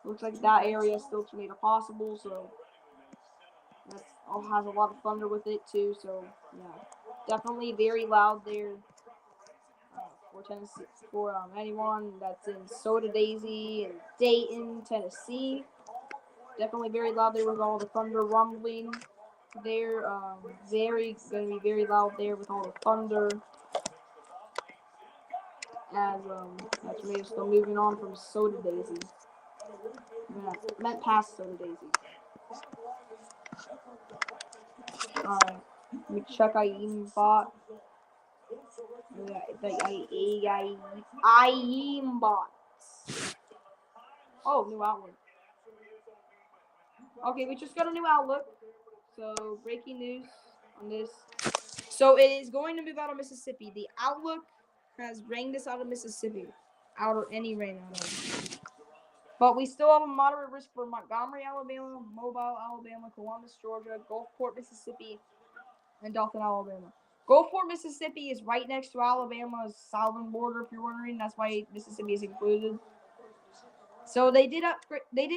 A: Looks like that area is still tornado possible, so that has a lot of thunder with it too. So yeah, definitely very loud there for Tennessee. For anyone that's in Soda Daisy and Dayton, Tennessee, definitely very loud there with all the thunder rumbling. There, gonna be very loud there with all the thunder. As that tornado is still moving on from Soda Daisy. Meant past Soda Daisy. Alright, let me check Aimbot. The Aimbots. Oh, new outlook. Okay, we just got a new outlook. So, breaking news on this. So, it is going to move out of Mississippi. The outlook has rained us out of Mississippi. Out of any rain out of. But we still have a moderate risk for Montgomery, Alabama, Mobile, Alabama, Columbus, Georgia, Gulfport, Mississippi, and Dothan, Alabama. Gulfport, Mississippi is right next to Alabama's southern border, if you're wondering. That's why Mississippi is included. So they did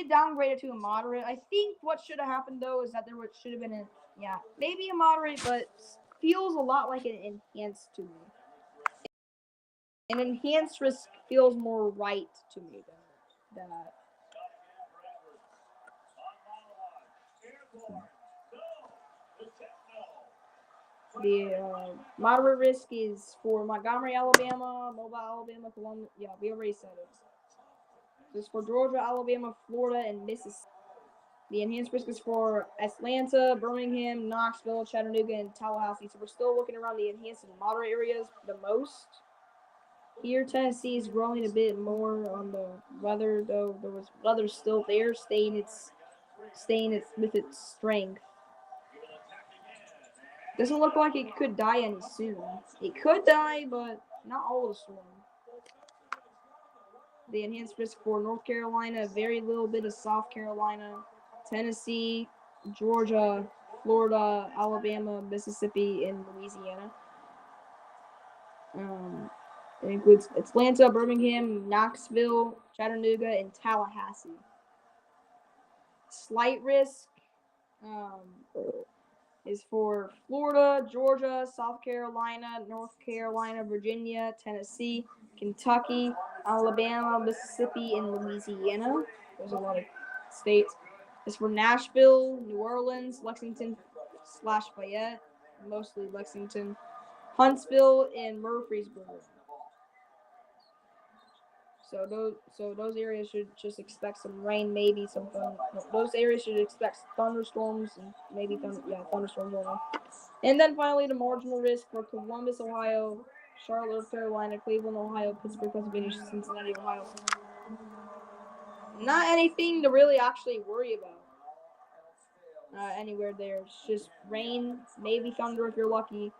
A: downgrade it to a moderate. I think what should have happened, though, is that there should have been maybe a moderate, but feels a lot like an enhanced to me. An enhanced risk feels more right to me than that. The moderate risk is for Montgomery, Alabama, Mobile, Alabama, Columbus. Yeah, we already said it. This is for Georgia, Alabama, Florida, and Mississippi. The enhanced risk is for Atlanta, Birmingham, Knoxville, Chattanooga, and Tallahassee. So we're still looking around the enhanced and moderate areas the most. Here, Tennessee is growing a bit more on the weather, though the weather's still there, staying with its strength. Doesn't look like it could die any soon. It could die, but not all of the storm. The enhanced risk for North Carolina, a very little bit of South Carolina, Tennessee, Georgia, Florida, Alabama, Mississippi, and Louisiana. It includes Atlanta, Birmingham, Knoxville, Chattanooga, and Tallahassee. Slight risk is for Florida, Georgia, South Carolina, North Carolina, Virginia, Tennessee, Kentucky, Alabama, Mississippi, and Louisiana. There's a lot of states. It's for Nashville, New Orleans, Lexington/Fayette, mostly Lexington, Huntsville, and Murfreesboro. So those areas should just expect some rain, maybe some thunder. Those areas should expect thunderstorms and maybe thunderstorms only. And then finally, the marginal risk for Columbus, Ohio, Charlotte, North Carolina, Cleveland, Ohio, Pittsburgh, Pennsylvania, Cincinnati, Ohio. Not anything to really actually worry about. Anywhere there. It's just rain, maybe thunder if you're lucky.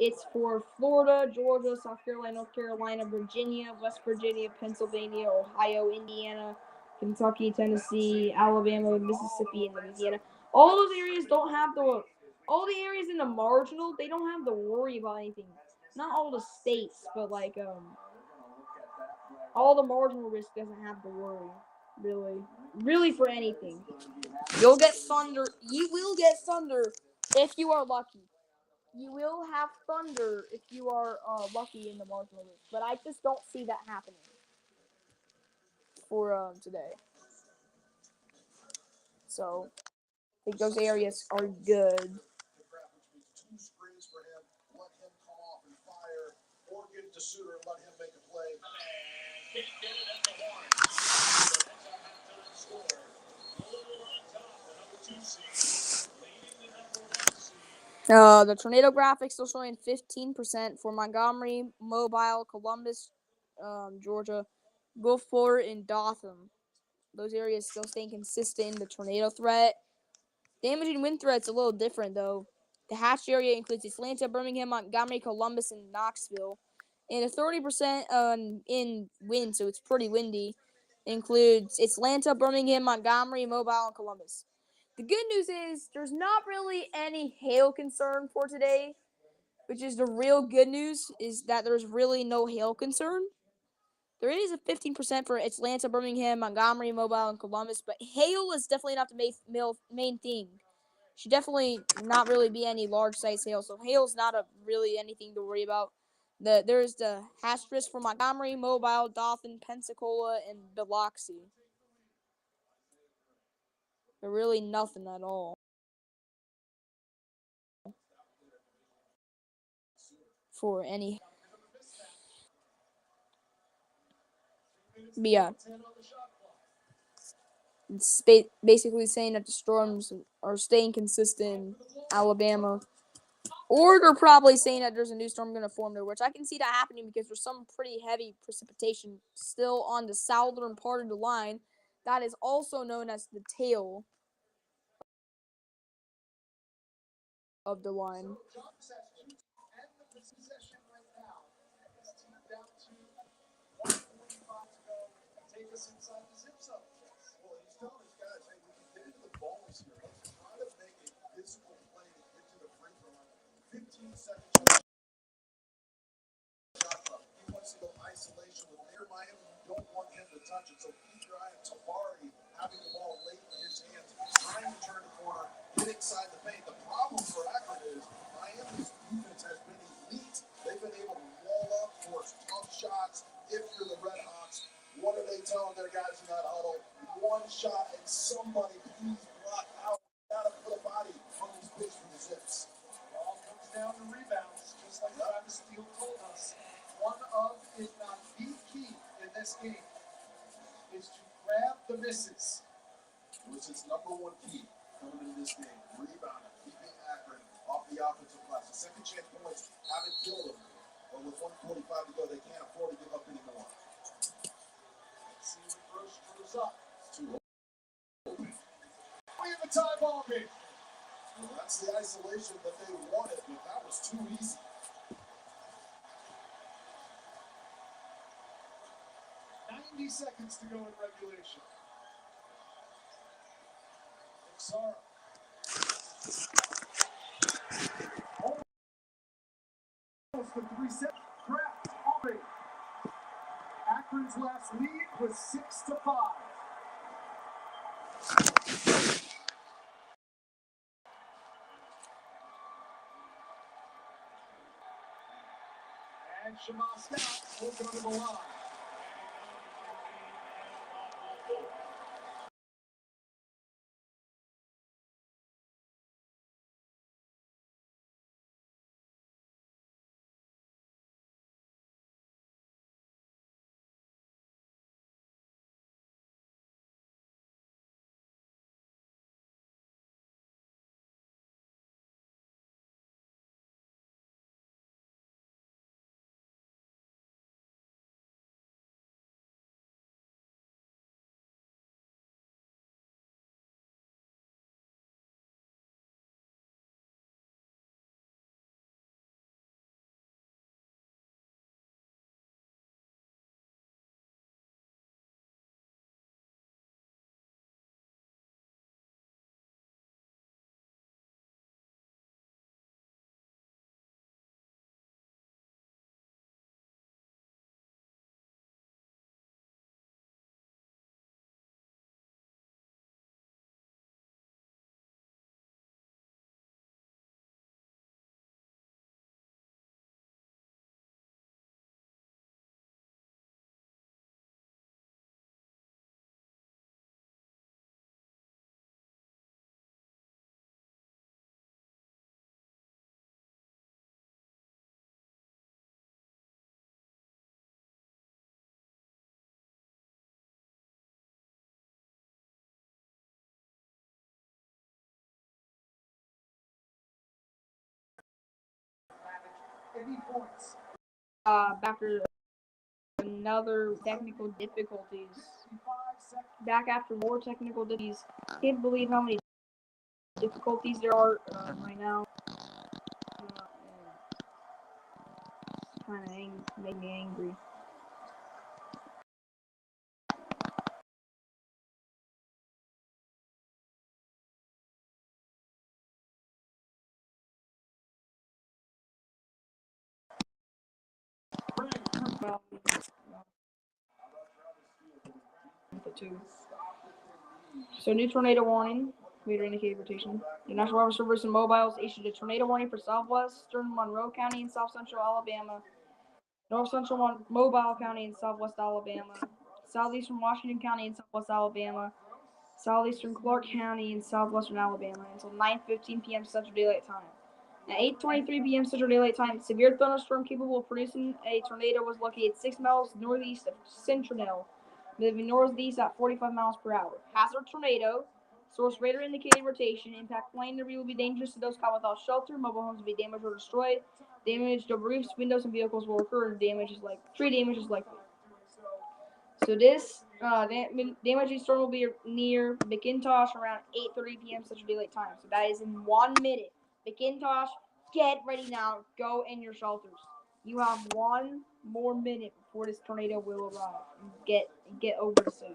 A: It's for Florida, Georgia, South Carolina, North Carolina, Virginia, West Virginia, Pennsylvania, Ohio, Indiana, Kentucky, Tennessee, Alabama, Mississippi, and Louisiana. All those areas don't have all the areas in the marginal, they don't have to worry about anything. Not all the states, but like all the marginal risk doesn't have to worry. Really for anything. You'll get thunder. You will get thunder if you are lucky. You will have thunder if you are lucky in the marginal risk. But I just don't see that happening for today. So, I think those areas are good.
C: Let him come off and fire, or get to Suter and let him make a play.
A: The tornado graphics still showing 15% for Montgomery, Mobile, Columbus, Georgia, Gulfport, and Dothan. Those areas still staying consistent in the tornado threat. Damaging wind threat's a little different, though. The hatched area includes Atlanta, Birmingham, Montgomery, Columbus, and Knoxville. And a 30% in wind, so it's pretty windy, includes Atlanta, Birmingham, Montgomery, Mobile, and Columbus. The good news is there's not really any hail concern for today, which is the real good news, is that there's really no hail concern. There is a 15% for Atlanta, Birmingham, Montgomery, Mobile, and Columbus, but hail is definitely not the main thing. Should definitely not really be any large size hail, so hail's not really anything to worry about. There's the hatched risk for Montgomery, Mobile, Dothan, Pensacola, and Biloxi. But really nothing at all for any. But yeah, it's basically saying that the storms are staying consistent in Alabama. Or they're probably saying that there's a new storm going to form there, which I can see that happening because there's some pretty heavy precipitation still on the southern part of the line. That is also known as the tail of the line.
C: Take us inside the zip zone. Well, he's telling his guys, hey, we can get into the bonus here. Let's try to make a physical play to get to the free throw line. 15 seconds. He wants to go isolation with Miami. You don't want him to touch it. So keep your eye on Tabari having the ball late in his hands. He's trying to turn the corner, get inside the paint. The problem for Akron is Miami's defense has been elite. They've been able to wall up, force tough shots. If you're the Red Hawks, what are they telling their guys in that huddle? One shot and somebody please block out. Gotta put a body on these bigs for the Zips. It all comes down to rebounds, just like Travis Steele told us. One of, if not the key in this game, is to grab the misses. Which is number one key coming into this game. Rebounding, keeping Akron off the offensive glass. The second chance points haven't killed them. But with 1:45 to go, they can't afford to give up anymore. Let's see what Gross screws up. Too open. We have a tie ball game. Well, that's the isolation that they wanted, but that was too easy. 90 seconds to go in regulation. Sorry. Almost the 3 set. Craft already. Akron's last lead was 6-5. And Shema Scott will go to the line.
A: after another technical difficulties. Back after more technical difficulties. Can't believe how many difficulties there are right now. Kind of made me angry. So new tornado warning. Radar indicated rotation. The National Weather Service and mobiles issued a tornado warning for southwestern Monroe County and south central Alabama, north central Mobile County and southwest Alabama, southeastern Washington County and southwest Alabama, southeastern Clark County and southwestern Alabama until 9:15 p.m. Central Daylight Time. At 8:23 p.m. Central Daylight Time, severe thunderstorm capable of producing a tornado was located 6 miles northeast of Centinel, moving northeast at 45 miles per hour. Hazard tornado. Source radar indicated rotation. Impact plane debris will be dangerous to those caught without shelter. Mobile homes will be damaged or destroyed. Damage to roofs, windows, and vehicles will occur. Tree damage is likely. So this damaging storm will be near McIntosh around 8:30 p.m. Central Daylight Time. So that is in 1 minute. McIntosh, get ready now. Go in your shelters. You have 1 more minute before this tornado will arrive. Get over the city,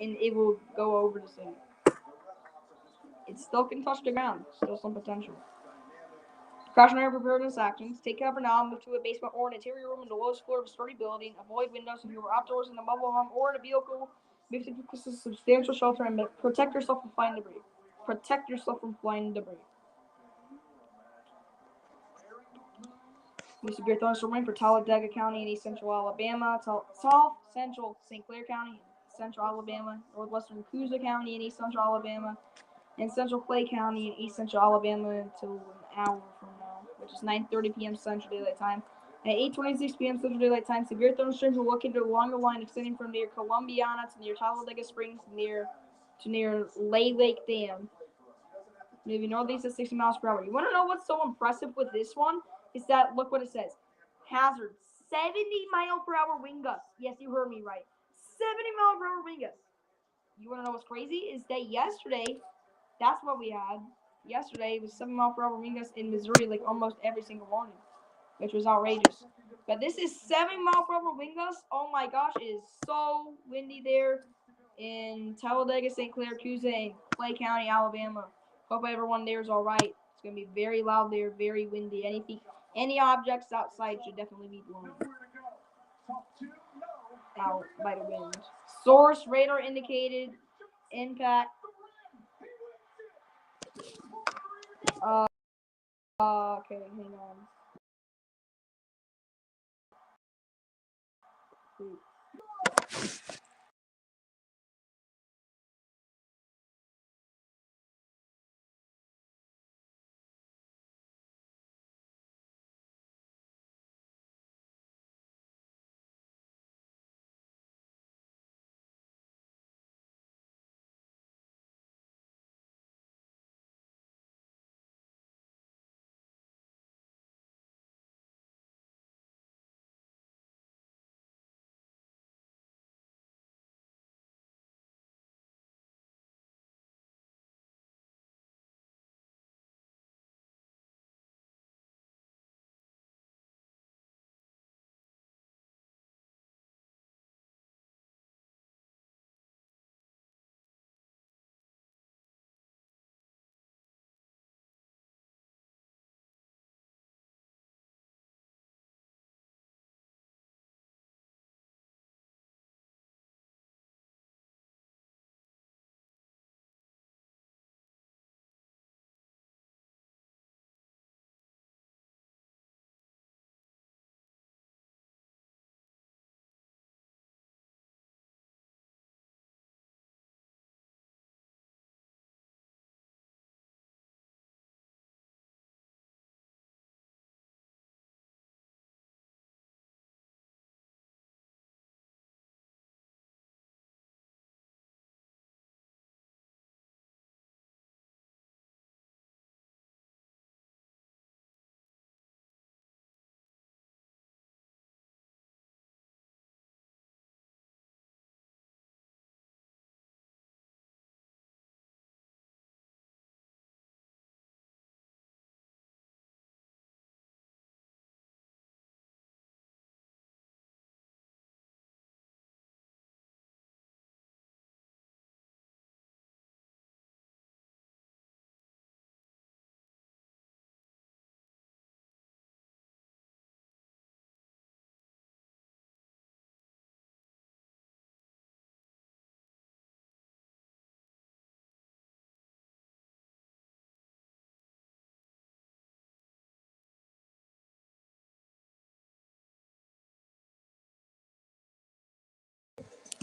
A: and it will go over the city. It still can touch the ground. Still some potential. Precautionary preparedness actions. Take cover now. Move to a basement or an interior room in the lowest floor of a sturdy building. Avoid windows if you are outdoors in a mobile home or in a vehicle. Move to substantial shelter and protect yourself from flying debris. Protect yourself from flying debris. New severe thunderstorm warning for Talladega County in east central Alabama, south central St. Clair County, central Alabama, northwestern Coosa County in east central Alabama, and central Clay County in east central Alabama until an hour from now, which is 9:30 p.m. Central Daylight Time. At 8:26 p.m. Central Daylight Time, severe thunderstorms will located along the line extending from near Columbiana to near Talladega Springs to near Lay Lake Dam. Maybe northeast at 60 miles per hour. You want to know what's so impressive with this one? Is that, look what it says. Hazard, 70-mile-per-hour wind gusts. Yes, you heard me right. 70-mile-per-hour wind gusts. You want to know what's crazy? Is that yesterday, that's what we had. Yesterday, it was 7-mile-per-hour wind gusts in Missouri, like almost every single morning, which was outrageous. But this is 7-mile-per-hour wind gusts. Oh my gosh, it is so windy there in Talladega, St. Clair, Coosa, and Clay County, Alabama. Hope everyone there is all right. It's going to be very loud there, very windy. Any objects outside should definitely be blown out by the wind. Source radar indicated impact. Okay, hang on.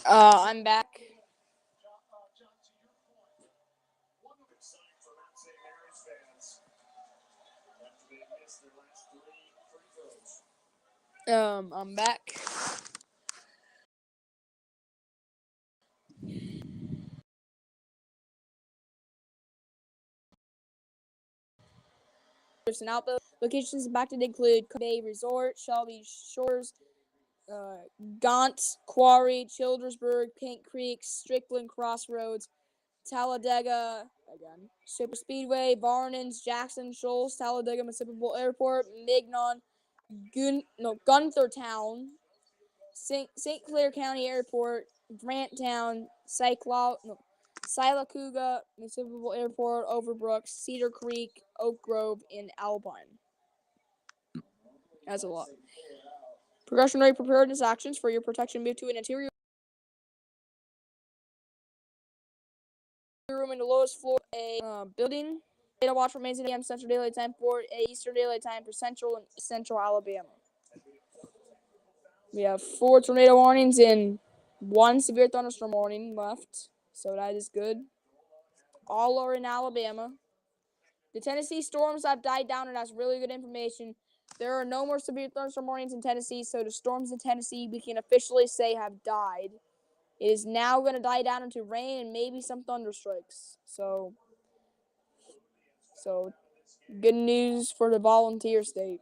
A: I'm back. I'm back. And outbound locations impacted include Bay Resort, Shelby Shores, Gaunt, Quarry, Childersburg, Paint Creek, Strickland Crossroads, Talladega, again, Super Speedway, Varnins, Jackson, Shoals, Talladega Municipal Airport, Mignon, Gunthertown, St. Clair County Airport, Granttown, Sylacauga Municipal Airport, Overbrook, Cedar Creek, Oak Grove, and Alpine. That's a lot. Precautionary preparedness actions for your protection. Move to an interior room in the lowest floor a building. Data watch remains at a.m. Central Daylight Time for Eastern Daylight Time for Central and Central Alabama. We have 4 tornado warnings and 1 severe thunderstorm warning left, so that is good. All are in Alabama. The Tennessee storms have died down, and that's really good information. There are no more severe thunderstorm warnings in Tennessee, so the storms in Tennessee we can officially say have died. It is now going to die down into rain and maybe some thunderstrikes. So good news for the volunteer state.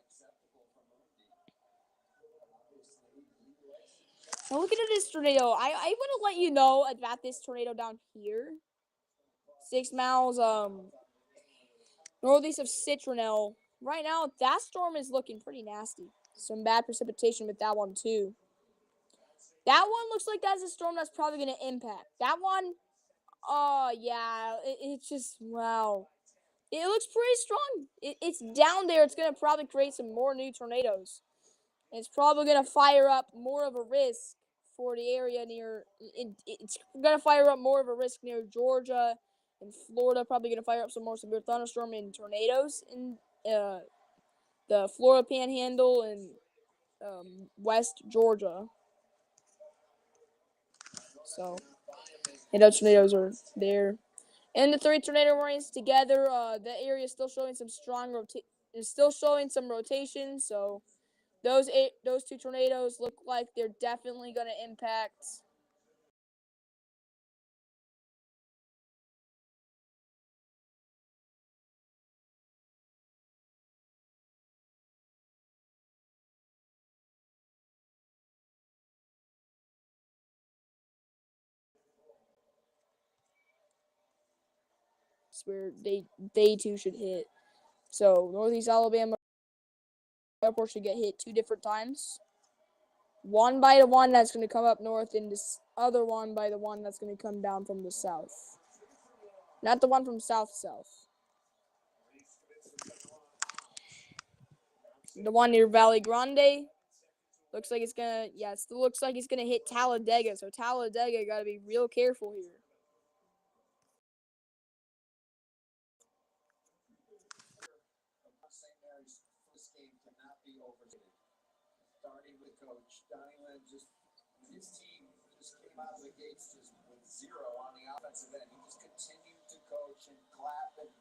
A: Now look at this tornado. I want to let you know about this tornado down here. 6 miles northeast of Citronelle. Right now, that storm is looking pretty nasty. Some bad precipitation with that one too. That one looks like that's a storm that's probably going to impact. That one, yeah, it's just, wow. It looks pretty strong. It's down there. It's going to probably create some more new tornadoes. It's probably going to fire up more of a risk for the area near. It's going to fire up more of a risk near Georgia and Florida. Probably going to fire up some more severe thunderstorm and tornadoes in the Florida Panhandle and West Georgia. So, those tornadoes are there. And the 3 tornado warnings together, the area is still showing some rotation. So those 2 tornadoes look like they're definitely going to impact. Where they too should hit. So Northeast Alabama airport should get hit 2 different times. One by the one that's going to come up north, and this other one by the one that's going to come down from the south. Not the one from south. The one near Valley Grande looks like it's gonna. Yeah, it still looks like it's gonna hit Talladega. So Talladega got to be real careful here.
D: Starting with Coach Donnie Lynn, his team just came out of the gates just with 0 on the offensive end. He just continued to coach and clap and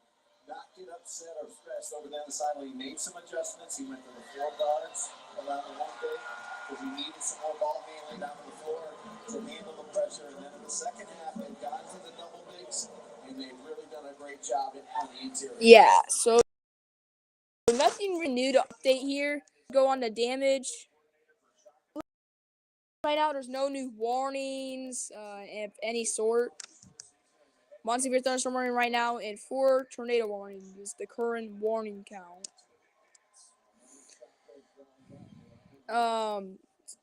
D: not get upset or stressed over down the sideline. He made some adjustments. He went to the 4 guards around the 1 day because he needed some more ball handling down on the floor to handle the pressure. And then in the second half, they've gone to the double bigs, and they've really done a great job on the interior.
A: Yeah, so nothing really new to update here. Go on the damage. Right now, there's no new warnings of any sort. 1 severe thunderstorm warning right now, and 4 tornado warnings is the current warning count.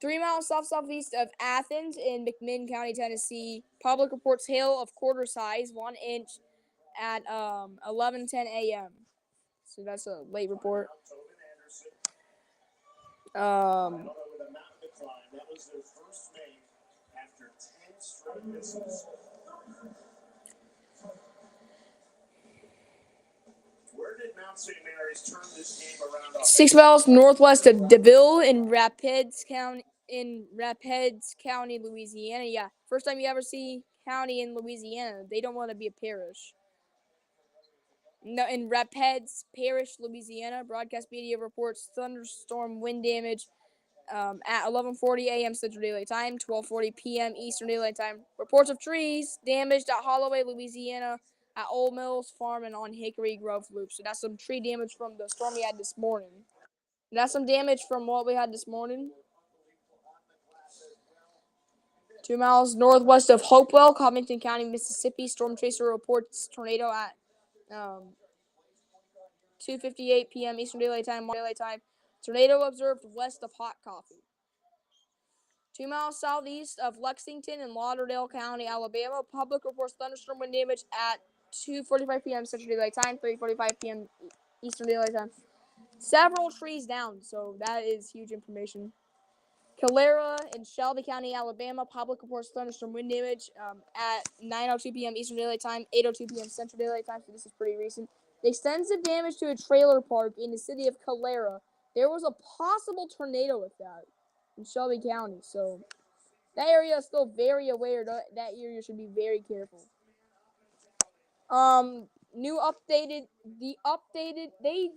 A: 3 miles southeast of Athens in McMinn County, Tennessee. Public reports hail of quarter size, 1 inch at 11:10 a.m. So that's a late report.
E: That was their first make after 10 straight misses. Where did Mount St. Mary's turn this game around?
A: 6 miles northwest of DeVille in Rapides County, in Rapides County, Louisiana. Yeah, first time you ever see county in Louisiana. They don't want to be a parish. No, in Rapides Parish, Louisiana, broadcast media reports thunderstorm wind damage at 11:40 a.m. Central Daylight Time, 12:40 p.m. Eastern Daylight Time. Reports of trees damaged at Holloway, Louisiana, at Old Mills Farm and on Hickory Grove Loop. So that's some tree damage from the storm we had this morning. That's some damage from what we had this morning. 2 miles northwest of Hopewell, Covington County, Mississippi. Storm chaser reports tornado at 2:58 p.m. Eastern Daylight Time. Tornado observed west of Hot Coffee. 2 miles southeast of Lexington in Lauderdale County, Alabama. Public reports thunderstorm wind damage at 2:45 p.m. Central Daylight Time, 3:45 p.m. Eastern Daylight Time. Several trees down, so that is huge information. Calera in Shelby County, Alabama. Public reports thunderstorm wind damage at 9:02 p.m. Eastern Daylight Time, 8:02 p.m. Central Daylight Time, so this is pretty recent. The extensive damage to a trailer park in the city of Calera. There was a possible tornado with that in Shelby County, so that area is still very aware. That area should be very careful. They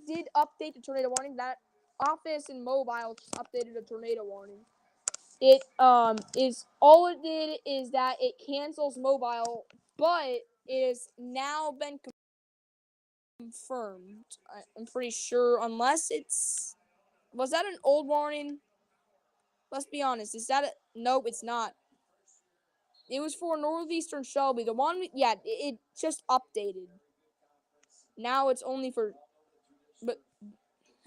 A: did update the tornado warning. That office and mobile just updated the tornado warning. It is all it did is that it cancels mobile, but it has now been confirmed. I'm pretty sure, unless was that an old warning? Let's be honest. Is that nope? It's not. It was for northeastern Shelby. The one, yeah, it just updated. Now it's only for, but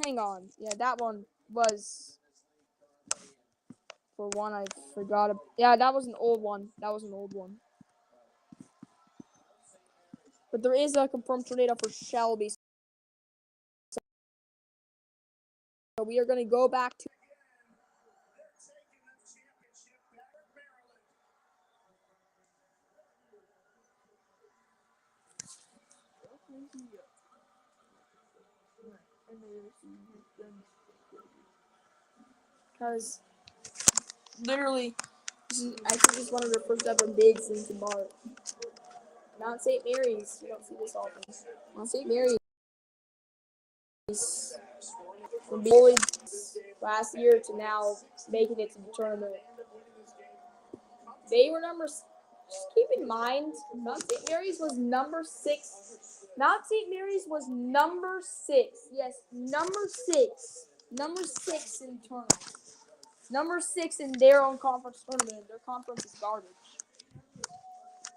A: hang on. Yeah, that one was for one I forgot. Yeah, that was an old one. But there is a confirmed tornado for Shelby. So we are going to go back to. Because literally, I think this is one of their first ever bigs into Bart. Mount St. Mary's. You don't see this often. Mount St. Mary's. From being bullied last year to now making it to the tournament. They were just keep in mind, Mount St. Mary's was number 6. Mount St. Mary's was number 6. Yes, number 6. Number 6 in tournament. Number 6 in their own conference tournament. Their conference is garbage.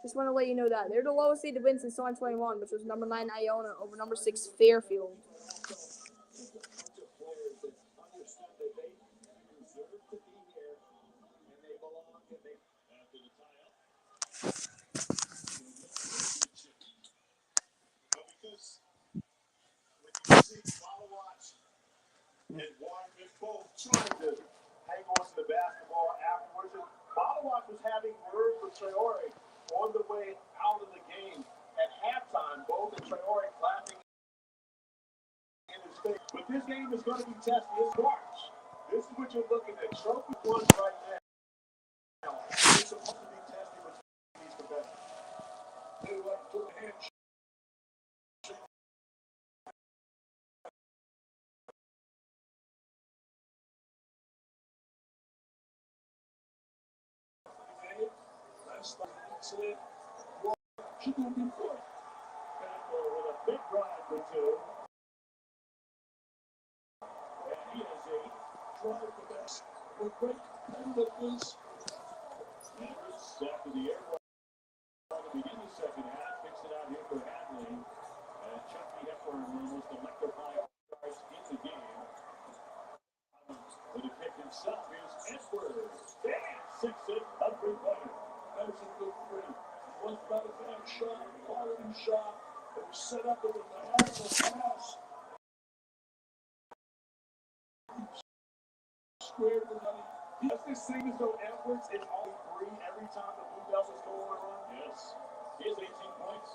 A: Just want to let you know that. They're the lowest seed to win since 2021, which was number 9 Iona over number 6 Fairfield.
E: And Warren both trying to hang on to the basketball afterwards. And Bottlewatch was having words with Traore on the way out of the game. At halftime, both and Traore laughing in his face. But this game is going to be tested. It's March. This is what you're looking at. Trophy one right now. It's supposed to be tested between these competitors. They like to hand. She's going to be for it. With a big drive for two. And he has a drive for best. With great and with this. After the air ball to begin the second half, kicks it out here for Hadley. And Chucky Hepburn almost electrifying starts in the game. With a kick himself, here's Edwards. Damn! 6-6, up 3-pointer. That was a good three. Was not a bad shot, quality shot. It was set up with a diagonal pass. Squared the money. Does this seem as though Edwards is only 3 every time the Blue Devils go on a run? Yes. He has 18 points.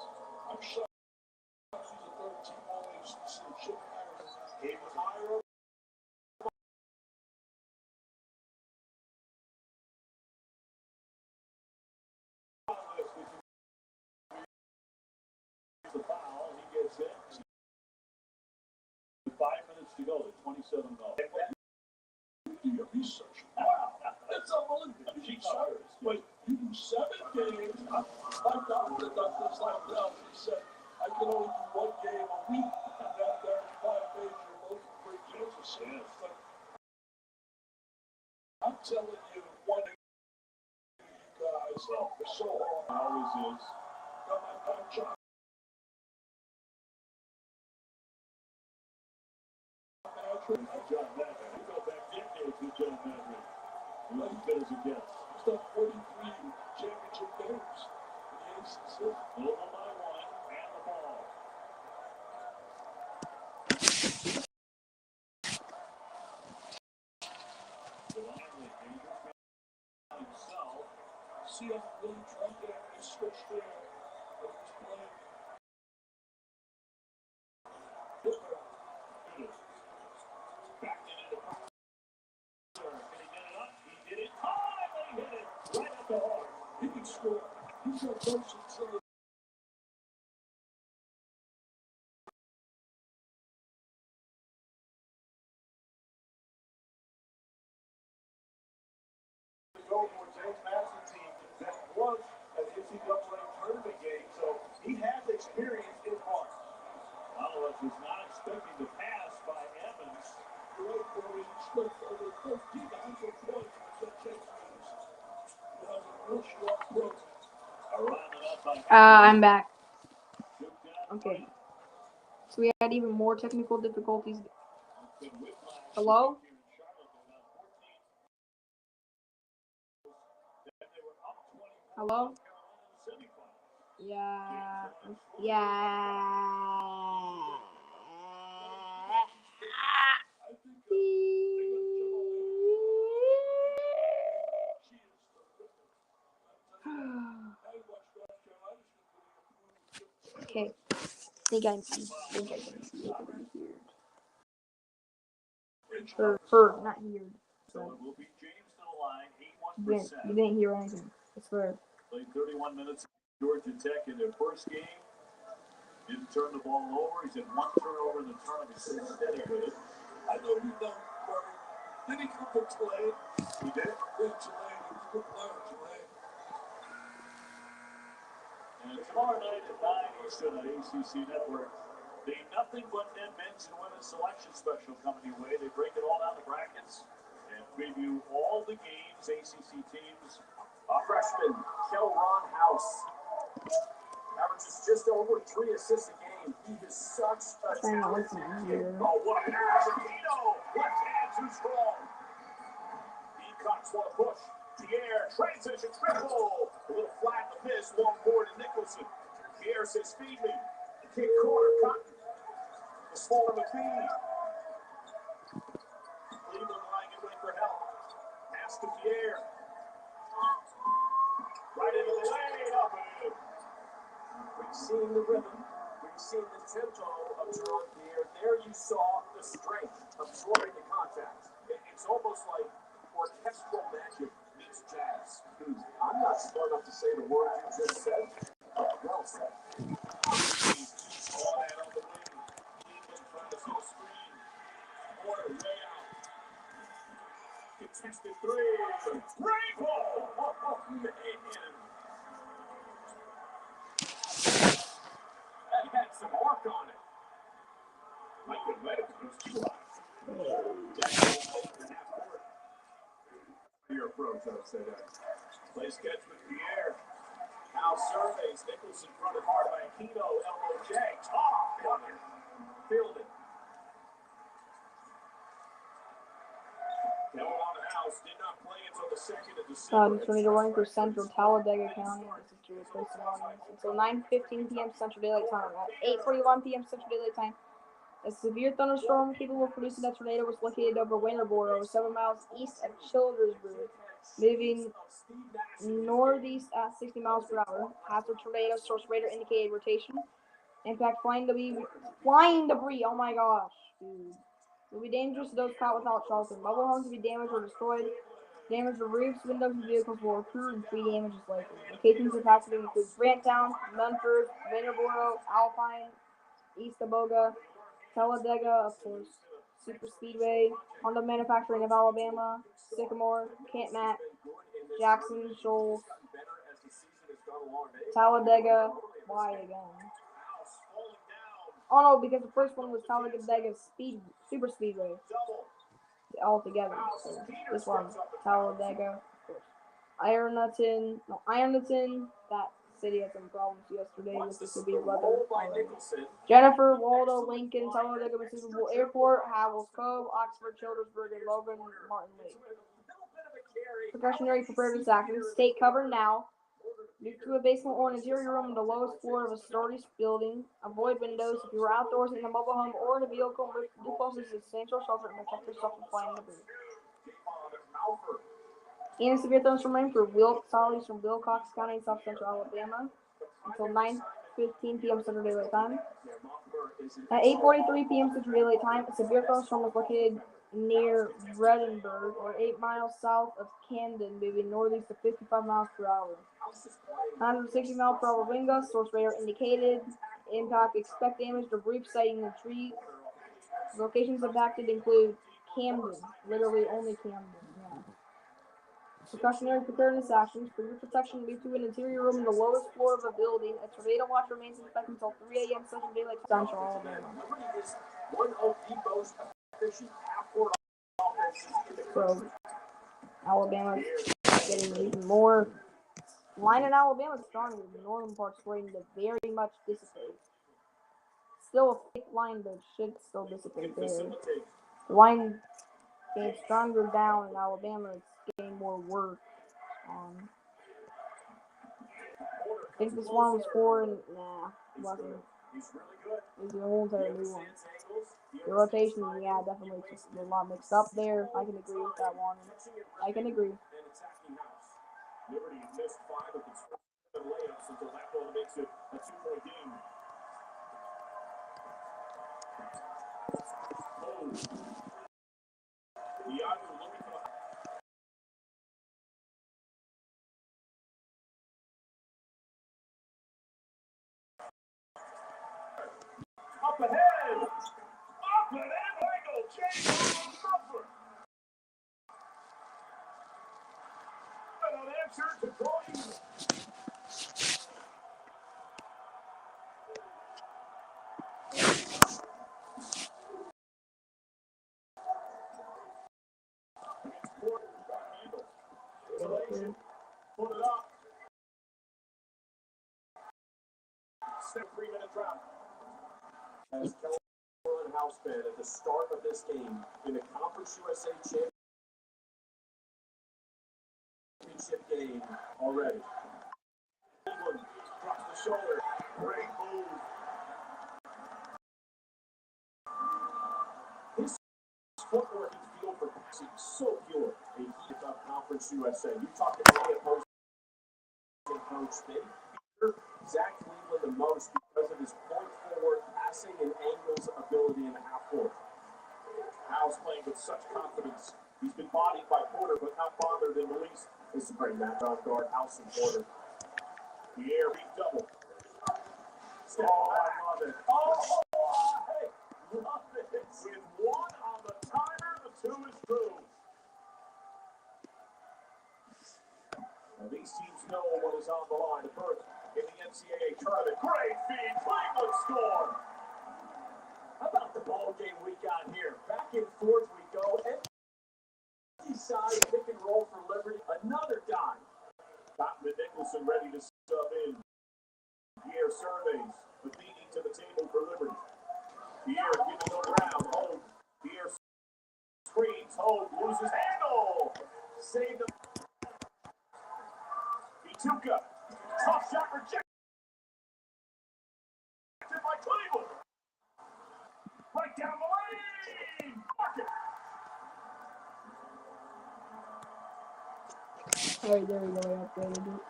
E: I'm shocked. He's a 13 only. He was higher 27-0. Do your research. Wow, that's unbelievable. She said, but you do 7 games. My doctor does this like that. She said, I can only do 1 game a week. And that there's 5 days you're looking for Jesus. Yes. But I'm telling you, one of you guys are so hard. Always is. I'm John Madrid. John Madrid. We go back decades with John Madrid. Like that as a guest. He's done 43 championship games in the ACC. Over by 1 and the ball. Lively, dangerous man himself. See how really tried there. He switched there. But he was playing. Back into the pressure. Can he get it up? He did it. Oh, and he hit it right at the heart. He can score. He's got versatility. Go for James Madison team that was an NCAA tournament game, so he has experience in heart. Oliver was not expecting the pass by Evans. Great for his strength over 13 points with that Chase Williams. He has a real strong presence.
A: I'm back. Okay. So we had even more technical difficulties. Hello? Hello? Yeah. Okay. Think I can see it over here. Her, not here. So, you didn't hear anything. It's for.
E: Played 31 minutes at Georgia Tech in their first game. Didn't turn the ball over. He's had 1 turnover in the tournament since steady with it. I know you know Murray. Did he come from Tulane? He did? Yeah, Tulane. He was a good player, Tulane. And tomorrow night at 9 Eastern on ACC Network, the Nothing But Net Men's and Women's Selection Special coming your way. They break it all down the brackets and preview all the games, ACC teams.
D: Freshman Kelron House averages just over 3 assists a game. He is such a talented kid.
E: Oh, what a pass! Aquino! Left hand too strong. Ecox want to push. Pierre, transition, triple. A little flat in the miss, long board to Nicholson. Pierre says, feed me. Kick corner, Cotton. The smaller McPhee. Cleveland lying in wait for help. Pass to Pierre. Right into the lane, up and in.
D: We've seen the rhythm. We've seen the tempo of Jerome Pierre. There you saw the strength absorbing the contact. It's almost like orchestral magic meets jazz. I'm not smart enough to say the word you just said. Well said.
E: All that on the wing. Cleveland trying to see the screen. Porter way out. Contested 3. Great ball!
D: Oh, man. That had some arc on it.
E: I could let it go too high. Your approach, I would say that. Place catch with Pierre.
D: Now surveys. Nicholson fronted hard by Aquino. Elbow J. Top corner. Fielded.
E: Kelvin on the house. Did not play until the 2nd of December.
A: Tornado running for Central Talladega County. This is to replace the mornings until 9:15 p.m. Central Daylight Time. At 8:41 p.m. Central Daylight Time, a severe thunderstorm capable of producing a tornado was located over Winterboro, 7 miles east of Childersburg, moving northeast at 60 miles per hour. After tornado, source radar indicated rotation. Impact flying debris. Oh my gosh, dude. It will be dangerous to those caught without shelter. Mobile homes will be damaged or destroyed. Damage to roofs, windows, and vehicles will occur, and 3 damage is likely. Locations impacted include Granttown, Munford, Winterboro, Alpine, East Aboga, Talladega, of course, Super Speedway, Honda Manufacturing of Alabama, Sycamore, Camp Matt, Jackson, Shoals, Talladega. Why again? Oh no, because the first one was Talladega Super Speedway all together. So this one, Talladega. Ironton, that city had some problems yesterday with the severe weather. Jennifer, Waldo, Lincoln, Talladega Municipal Airport, Havel's Cove, Oxford, Childersburg, and Logan, Martin Lake. Precautionary preparedness actions. State cover now. Move to a basement or an interior room on the lowest floor of a sturdy building. Avoid windows if you are outdoors in a mobile home or in a vehicle. Move closest to substantial shelter and protect yourself from flying debris. And severe thunderstorm rain for Wilkes from Wilcox County, South Central Alabama, until 9:15 p.m. Central Daylight Time. At 8:43 p.m. Central Daylight Time, a severe thunderstorm was located near Vredenburg, or 8 miles south of Camden, moving northeast at 55 miles per hour. 160 mile per hour wind gusts. Source radar indicated impact. Expect damage to roof siding and trees. Locations impacted include Camden, literally only Camden. Yeah. Precautionary preparedness actions. For your protection, move to an interior room in the lowest floor of a building. A tornado watch remains in effect until 3 a.m. Central Daylight Time, Central Alabama. So, Alabama's getting even more. Line in Alabama is stronger. The northern part's waiting to very much dissipate. Still a thick line, but it should still dissipate there. The line getting stronger down in Alabama. It's getting more work. I think this one was 4 and nah, it wasn't. It was a whole entire new one. The rotation, yeah, definitely just a lot mixed up there. I can agree with that one. I can agree.
E: Liberty missed 5 of its first 7 layups until that ball makes it a 2-point game. Diago looking for up ahead! Up and angle! James Crawford! Unanswered to Cody. Put it up. 3-minute drought. As Keller and House fan at the start of this game in the Conference USA Championship game already. Cleveland drops the shoulder. Great move. His footwork and feel for passing so pure. A heat of Conference USA. You talk to any opposing coach, they fear Zach Cleveland the most because of his point forward passing and angles ability in the half court. House playing with such confidence. He's been bodied by Porter, but not bothered in the least. This is a great match on guard, House and Porter. The air beat double. Oh, I love it. Oh, hey, love it. With 1 on the timer, the 2 is true. Now these teams know what is on the line. The first in the NCAA tournament. Great feed. Cleveland score. How about the ball game we got here? Back and forth we go. Empty side pick and roll for Liberty. Another dime. Cotton and Nicholson ready to sub in. Pierre surveys. Matheny to the table for Liberty. Pierre giving it around. Hold. Pierre screens. Hold. Loses handle. Save the. Tuka. Tough shot rejected by Cleveland. Right down the lane. Bucket.
A: Alright, there we go. I upgraded it.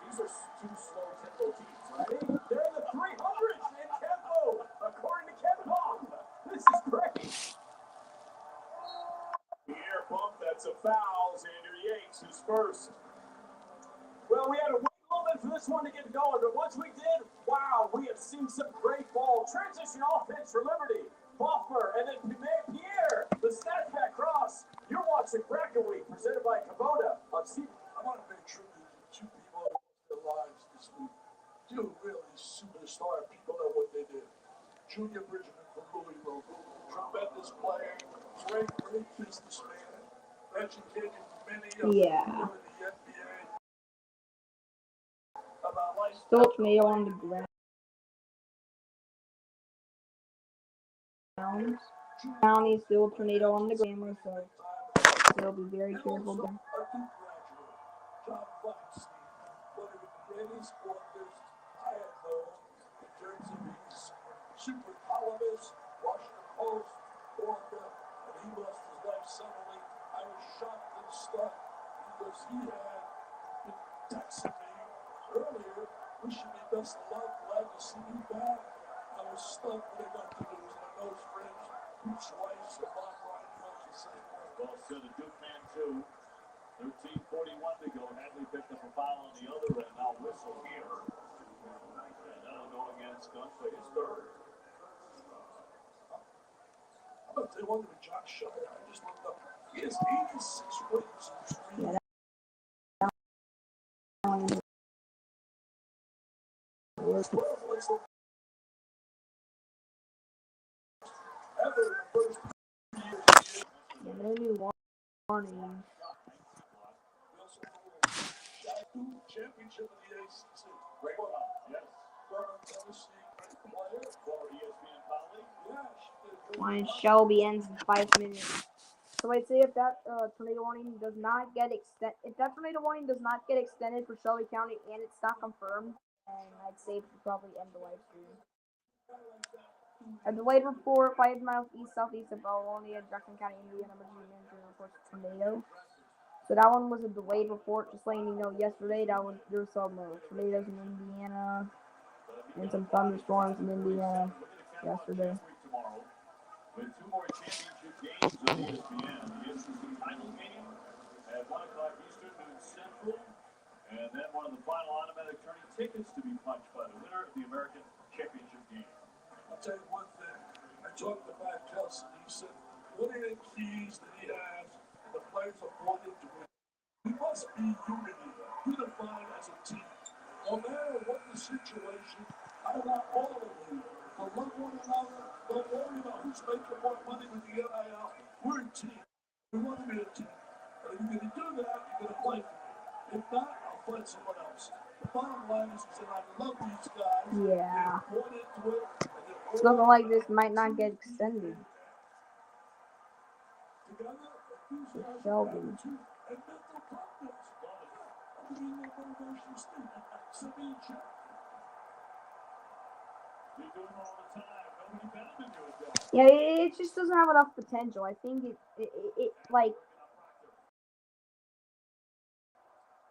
E: These are 2 slow tempo teams, right? They're in the 300s in tempo, according to Kevin Hawk. This is great. The air bump, that's a foul. Xander Yates, his first. Well, we had to wait a little bit for this one to get going, but once we did, wow, we have seen some great ball. Transition offense for Liberty.
D: Hoffler, and then Pierre, the snapback cross. You're watching Bracket Week, presented by Kubota on C.
E: I want to pay tribute to two people that lost their lives this week. Two really superstar people at what they did. Junior Bridgman from Louisville, tremendous player, great businessman, educated many of
A: Yeah.
E: people in the NBA about life.
A: Still a tornado on the ground. County still a tornado on the ground, so still be very careful there.
E: A good graduate, John Foxy, one of the greatest authors I have known in terms of his super columnist, Washington Post author, and he lost his life suddenly. I was shocked and stunned because he had been texting me earlier, wishing me best of luck, glad to see me back. I was stunned when I got the news, and I know his friends, Bruce Weiss and Bob Ryan felt the same way.
B: Well, so the Duke man, too. 13:41 to go. Hadley picked up a foul on the other end. Now whistle here. And that'll go against Gunn for his third.
E: I'm going to tell you one thing with John Shire. I just looked up. He has 86 wins in 3 years.
A: Yeah.
E: 12 wins ever in the first 3 years.
A: Yeah, maybe warning.
E: Championship of the ACC.
B: Great one. Yes.
E: Southern Tennessee, great player.
B: Former ESPN colleague.
E: Yeah, she did.
A: Line Shelby ends in 5 minutes. So I'd say if that tornado warning does not get extended for Shelby County and it's not confirmed, then I'd say we should probably end the live stream. A delayed report 5 miles east-southeast of Balonia, Jackson County, Indiana. Emergency manager reports tornado. So that one was a delayed report, just letting you know yesterday there was some tornadoes in Indiana and some thunderstorms in Indiana yesterday.
B: With 2 more championship games on ESPN. The interesting title game at 1 o'clock Eastern, noon Central. And then one of the final automatic turning tickets to be punched by the winner of the American Championship game.
E: I'll tell you one thing. I talked to Matt Kelson. He said one of the keys that he has, and the players are bought into it, we must be unity, unified as a team. No matter what the situation, I want all of you to love one another. Don't worry about who's making more money with the NIL. We're a team. We want to be a team. And if you're going to do that, you're going to play for me. If not, I'll find someone else. The bottom line is that I love these guys.
A: Yeah.
E: They're born into it.
A: It's looking like this might not get extended. Shelby. Yeah, it just doesn't have enough potential. I think it like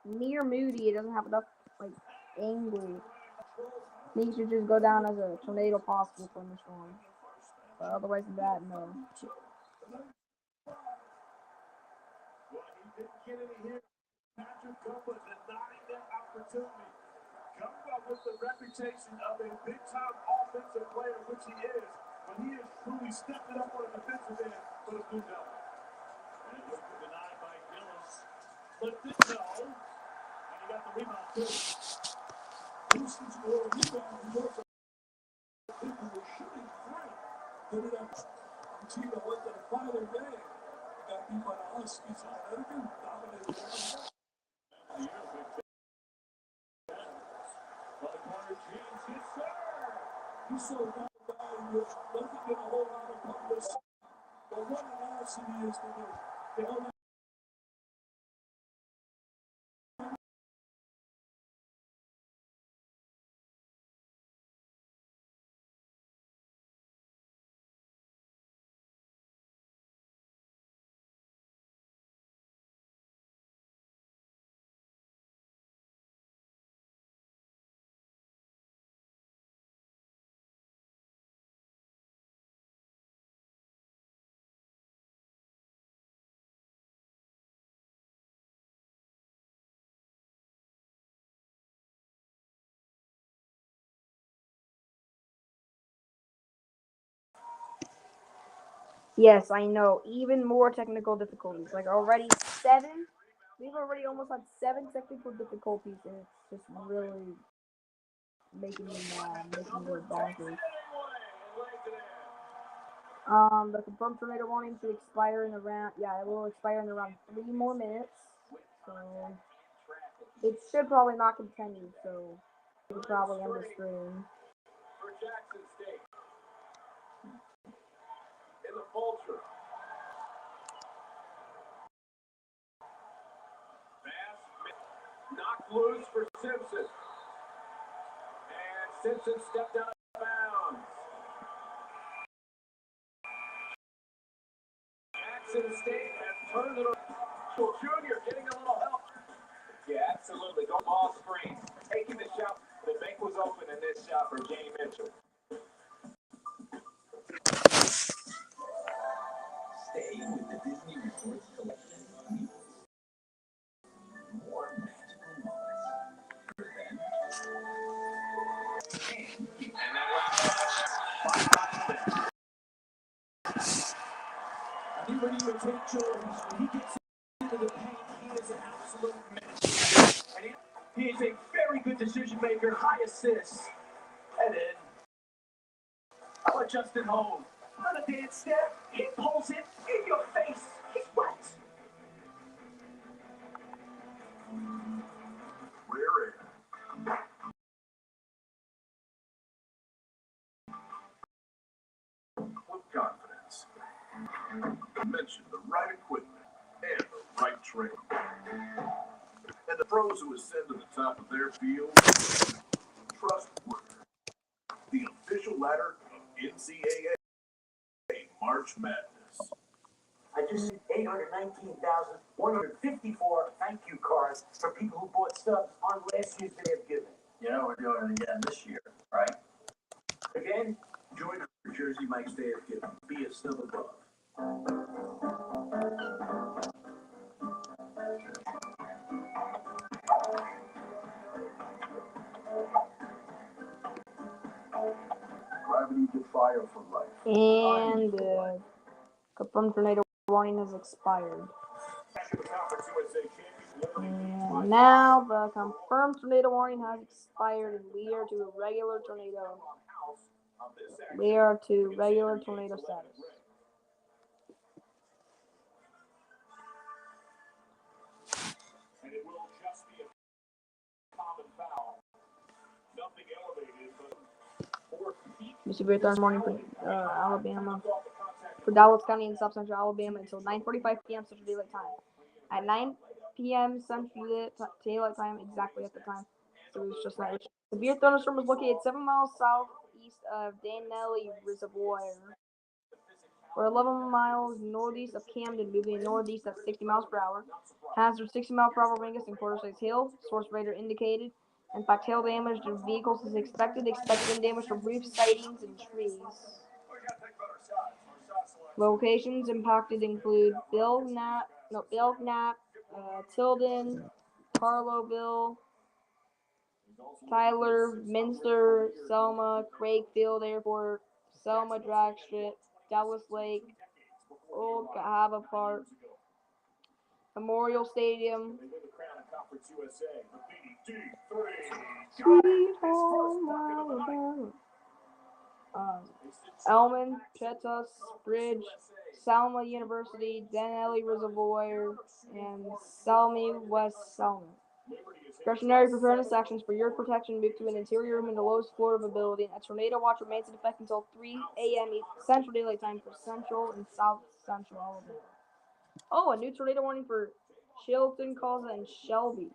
A: near Moody, it doesn't have enough like angle. I think it should just go down as a tornado possible thunderstorm. But otherwise than that, no.
E: Well, he didn't get any here. Patrick Gumba denied that opportunity. Gumba with the reputation of a big-time offensive player, which he is, but he has truly stepped it up on the defensive end for the Blue Devils.
B: And it was denied by Gillis. But did go. And he got the rebound too.
E: Houston scored a rebound. He was people were shooting three. Put it up. The team that went to the final game. Got beat by the Huskies in Connecticut. Dominated everything. He saw one guy with nothing but a whole lot of publicity. But what an ass he is to do. They don't
A: Yes, I know. Even more technical difficulties. Like already 7. We've already almost had 7 technical difficulties, and it's just really making me mad, making me go bonkers. The confirmed tornado warning should expire in around, yeah, it will expire in around 3 more minutes. So it should probably not continue. So we could probably end the stream.
E: For Jackson State. In the Vulture. Knocked loose for Simpson. And Simpson stepped out of bounds. Jackson State has turned it around. Junior getting a little help. Yeah, absolutely. Go ball screen. Taking the shot. The bank was open in this shot for Jay Mitchell. Stay with the Disney Resorts collection. More magical moments. And that I think when you take Jones, when he gets into the paint, he is an absolute menace. And he is a very good decision maker, high assists. And then, how about Justin Holmes? On a dance step, he pulls it in your face. He's right.
C: We're in. With confidence. Mention the right equipment and the right training. And the pros who ascend to the top of their field, trustworthy. The official ladder of NCAA March Madness.
D: I just sent 819,154 thank you cards for people who bought stuff on last year's Day of Giving. You know, we're doing it again this year, right? Again?
C: Join our Jersey Mike's Day of Giving. Be a step above. Gravity Defier for life.
A: And confirmed tornado warning has expired. And now the confirmed tornado warning has expired, and we are to regular tornado. We are to regular tornado status.
E: And it will just be a common foul. Nothing elevated, but
A: Severe thunderstorm warning for Alabama, for Dallas County and South Central Alabama until 9:45 p.m. Central Daylight Time. At 9 p.m. Central Daylight Time, exactly at the time. So it was just that. Severe thunderstorm was located 7 miles southeast of Danelli Reservoir, or 11 miles northeast of Camden, moving northeast at 60 miles per hour. Hazard 60 mile per hour winds and quarter size hail. Source radar indicated. In fact, hail damage to vehicles is expected. Expected damage from roof sidings and trees. Locations impacted include Belknap, Tilden, Carloville, Tyler, Minster, Selma, Craigfield Airport, Selma Drag Strip, Dallas Lake, Old Cahaba Park, Memorial Stadium, Sweet Home Alabama, Elman, Chetas Bridge, Selma University, Danelli Reservoir, and Selmy West Selma. Discretionary preparedness actions for your protection: move to an interior room in the lowest floor of a building. A tornado watch remains in effect until 3 a.m. Central Daylight Time for Central and South Central Alabama. Oh, a new tornado warning for Chilton, Colza, and Shelby.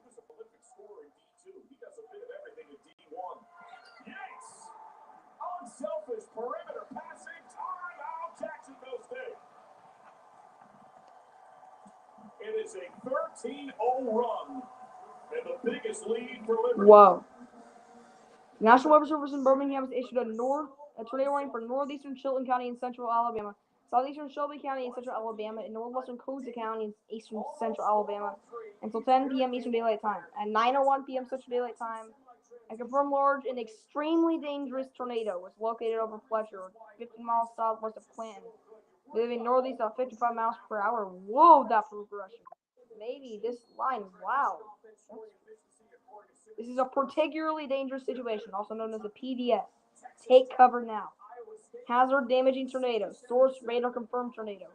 E: Unselfish perimeter passing, timeout, Jacksonville State. It is a 13-0 run, and the biggest lead for Liberty.
A: Whoa. National Weather Service in Birmingham has issued a tornado warning for northeastern Chilton County and central Alabama, southeastern Shelby County and central Alabama, and northwestern Colza County and eastern central Alabama until 10 p.m. Eastern Daylight Time. At 9:01 p.m. Central Daylight Time, a confirmed large and extremely dangerous tornado was located over Fletcher, 15 miles southwest of Clinton. Moving northeast at 55 miles per hour. Whoa, that progression. Maybe this line, wow. This is a particularly dangerous situation, also known as a PDS. Take cover now. Hazard damaging tornado. Source radar confirmed tornado.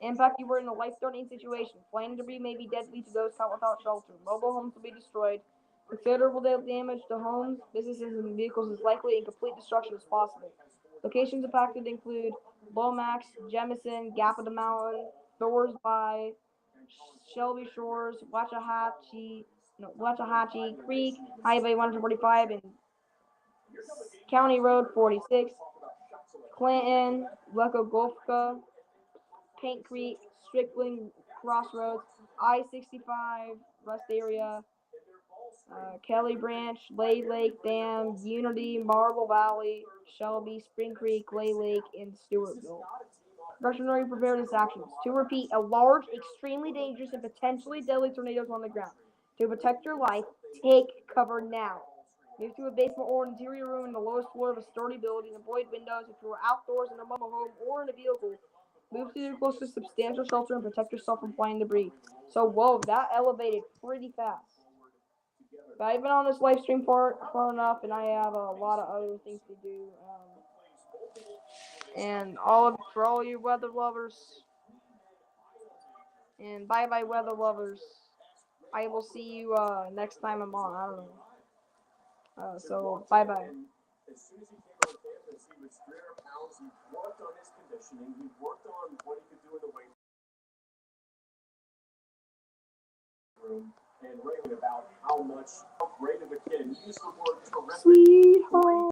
A: Impact, you were in a life-threatening situation. Flying debris may be deadly to those caught without shelter. Mobile homes will be destroyed. Considerable damage to homes, businesses, and vehicles is likely, and complete destruction is possible. Locations impacted include Lomax, Jemison, Gap of the Mountain, Thors by Shelby Shores, Waxahachie Creek, Highway 145, and County Road 46, Clanton, Lekogolfka, Paint Creek, Strickland Crossroads, I-65 rest area, Kelly Branch, Lay Lake Dam, Unity, Marble Valley, Shelby, Spring Creek, Lay Lake, and Stewartville. Precautionary preparedness actions. To repeat, a large, extremely dangerous, and potentially deadly tornado is on the ground. To protect your life, take cover now. Move to a basement or interior room in the lowest floor of a sturdy building. Avoid windows if you are outdoors in a mobile home or in a vehicle. Move to the closest substantial shelter and protect yourself from flying debris. So, whoa, that elevated pretty fast. But I've been on this live stream far enough, and I have a lot of other things to do. And for all you weather lovers, and bye bye weather lovers. I will see you next time I'm on. I don't know. So bye bye.
D: As soon as he came on campus, he was 300 pounds. He worked on his conditioning. He worked on what he could do in the weight room, and raving about how great of a kid. He used the word terrific.
A: Sweetheart.